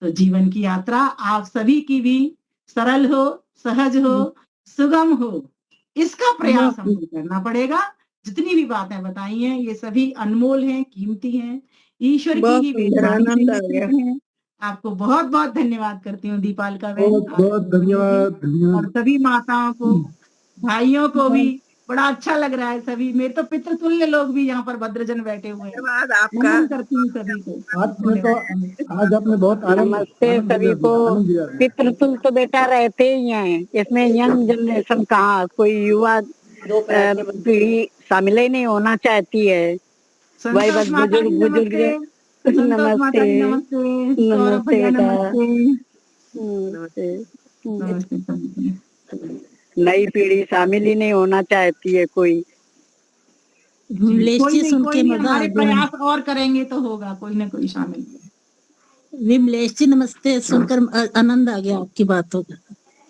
तो जीवन की यात्रा आप सभी की भी सरल हो, सहज हो, सुगम हो, इसका प्रयास हमको करना पड़ेगा। जितनी भी बातें बताई हैं ये सभी अनमोल हैं, कीमती हैं, ईश्वर की ही मेहरबानी से हैं। आपको बहुत बहुत धन्यवाद करती हूँ दीपालिका बहन, बहुत बहुत धन्यवाद। और सभी माताओं को, भाइयों को भी बड़ा अच्छा लग रहा है। सभी मेरे तो पितृतुल्य लोग भी यहाँ पर भद्रजन बैठे हुए हैं। धन्यवाद आपका। नमन करती हूँ सभी को। आपने तो आज आपने बहुत नमस्ते सभी को। पितृतुल तो बेटा रहते ही हैं, इसमें यंग जनरेशन कहाँ, कोई युवा पीढ़ी शामिल ही नहीं होना चाहती है। भाई बस बुजुर्ग बुजुर्ग। नमस्ते नमस्ते नमस्ते। नई पीढ़ी शामिल ही नहीं होना चाहती है कोई। कोई नहीं, हमारे प्रयास और करेंगे तो होगा, कोई ना कोई शामिल। विमलेश जी नमस्ते, सुनकर आनंद आ गया आपकी बातों का।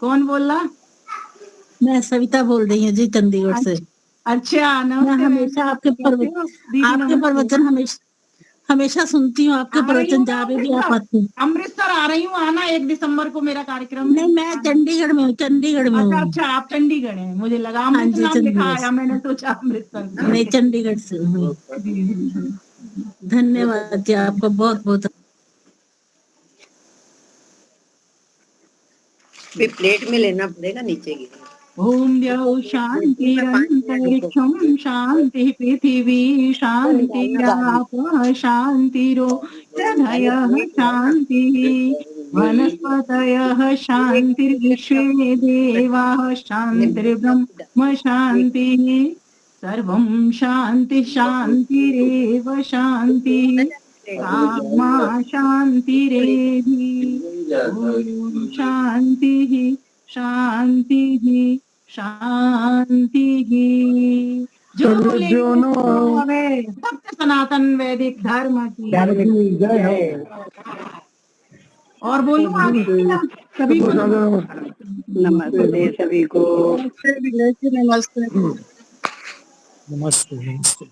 कौन बोल रहा? मैं सविता बोल रही हूँ जी, चंडीगढ़ से। अच्छा मैं हमेशा आपके प्रवचन हमेशा सुनती हूँ, आपके प्रवचन जहाँ पे भी आप आते हैं। अमृतसर आ रही हूँ, आना 1 दिसंबर को मेरा कार्यक्रम। नहीं, मैं चंडीगढ़ में हूँ, चंडीगढ़ में हूँ। अच्छा आप चंडीगढ़ हैं, मुझे लगा अमृतसर नाम लिखा आया, मैंने सोचा अमृतसर। नहीं, चंडीगढ़ से हूँ। धन्यवाद जी, आपको बहुत बहुत। प्लेट में लेना पड़ेगा, नीचे गिर। ओम द्यौ शांतिरंतरिक्षं शांति पृथिवी शांतिराप शांतिरोषधयः शांतिः वनस्पतयः शांतिर्विश्वे देवाः शांतिर्ब्रह्म शांतिः सर्वं शांति शांतिरेव शांतिः आत्मा शांतिरेधि। ओम शांतिः शांतिः शांतिः। जो सत्य सनातन वैदिक धर्म की जय हो। और बोलूं आगे सभी को नमस्ते सभी को। नमस्ते नमस्ते।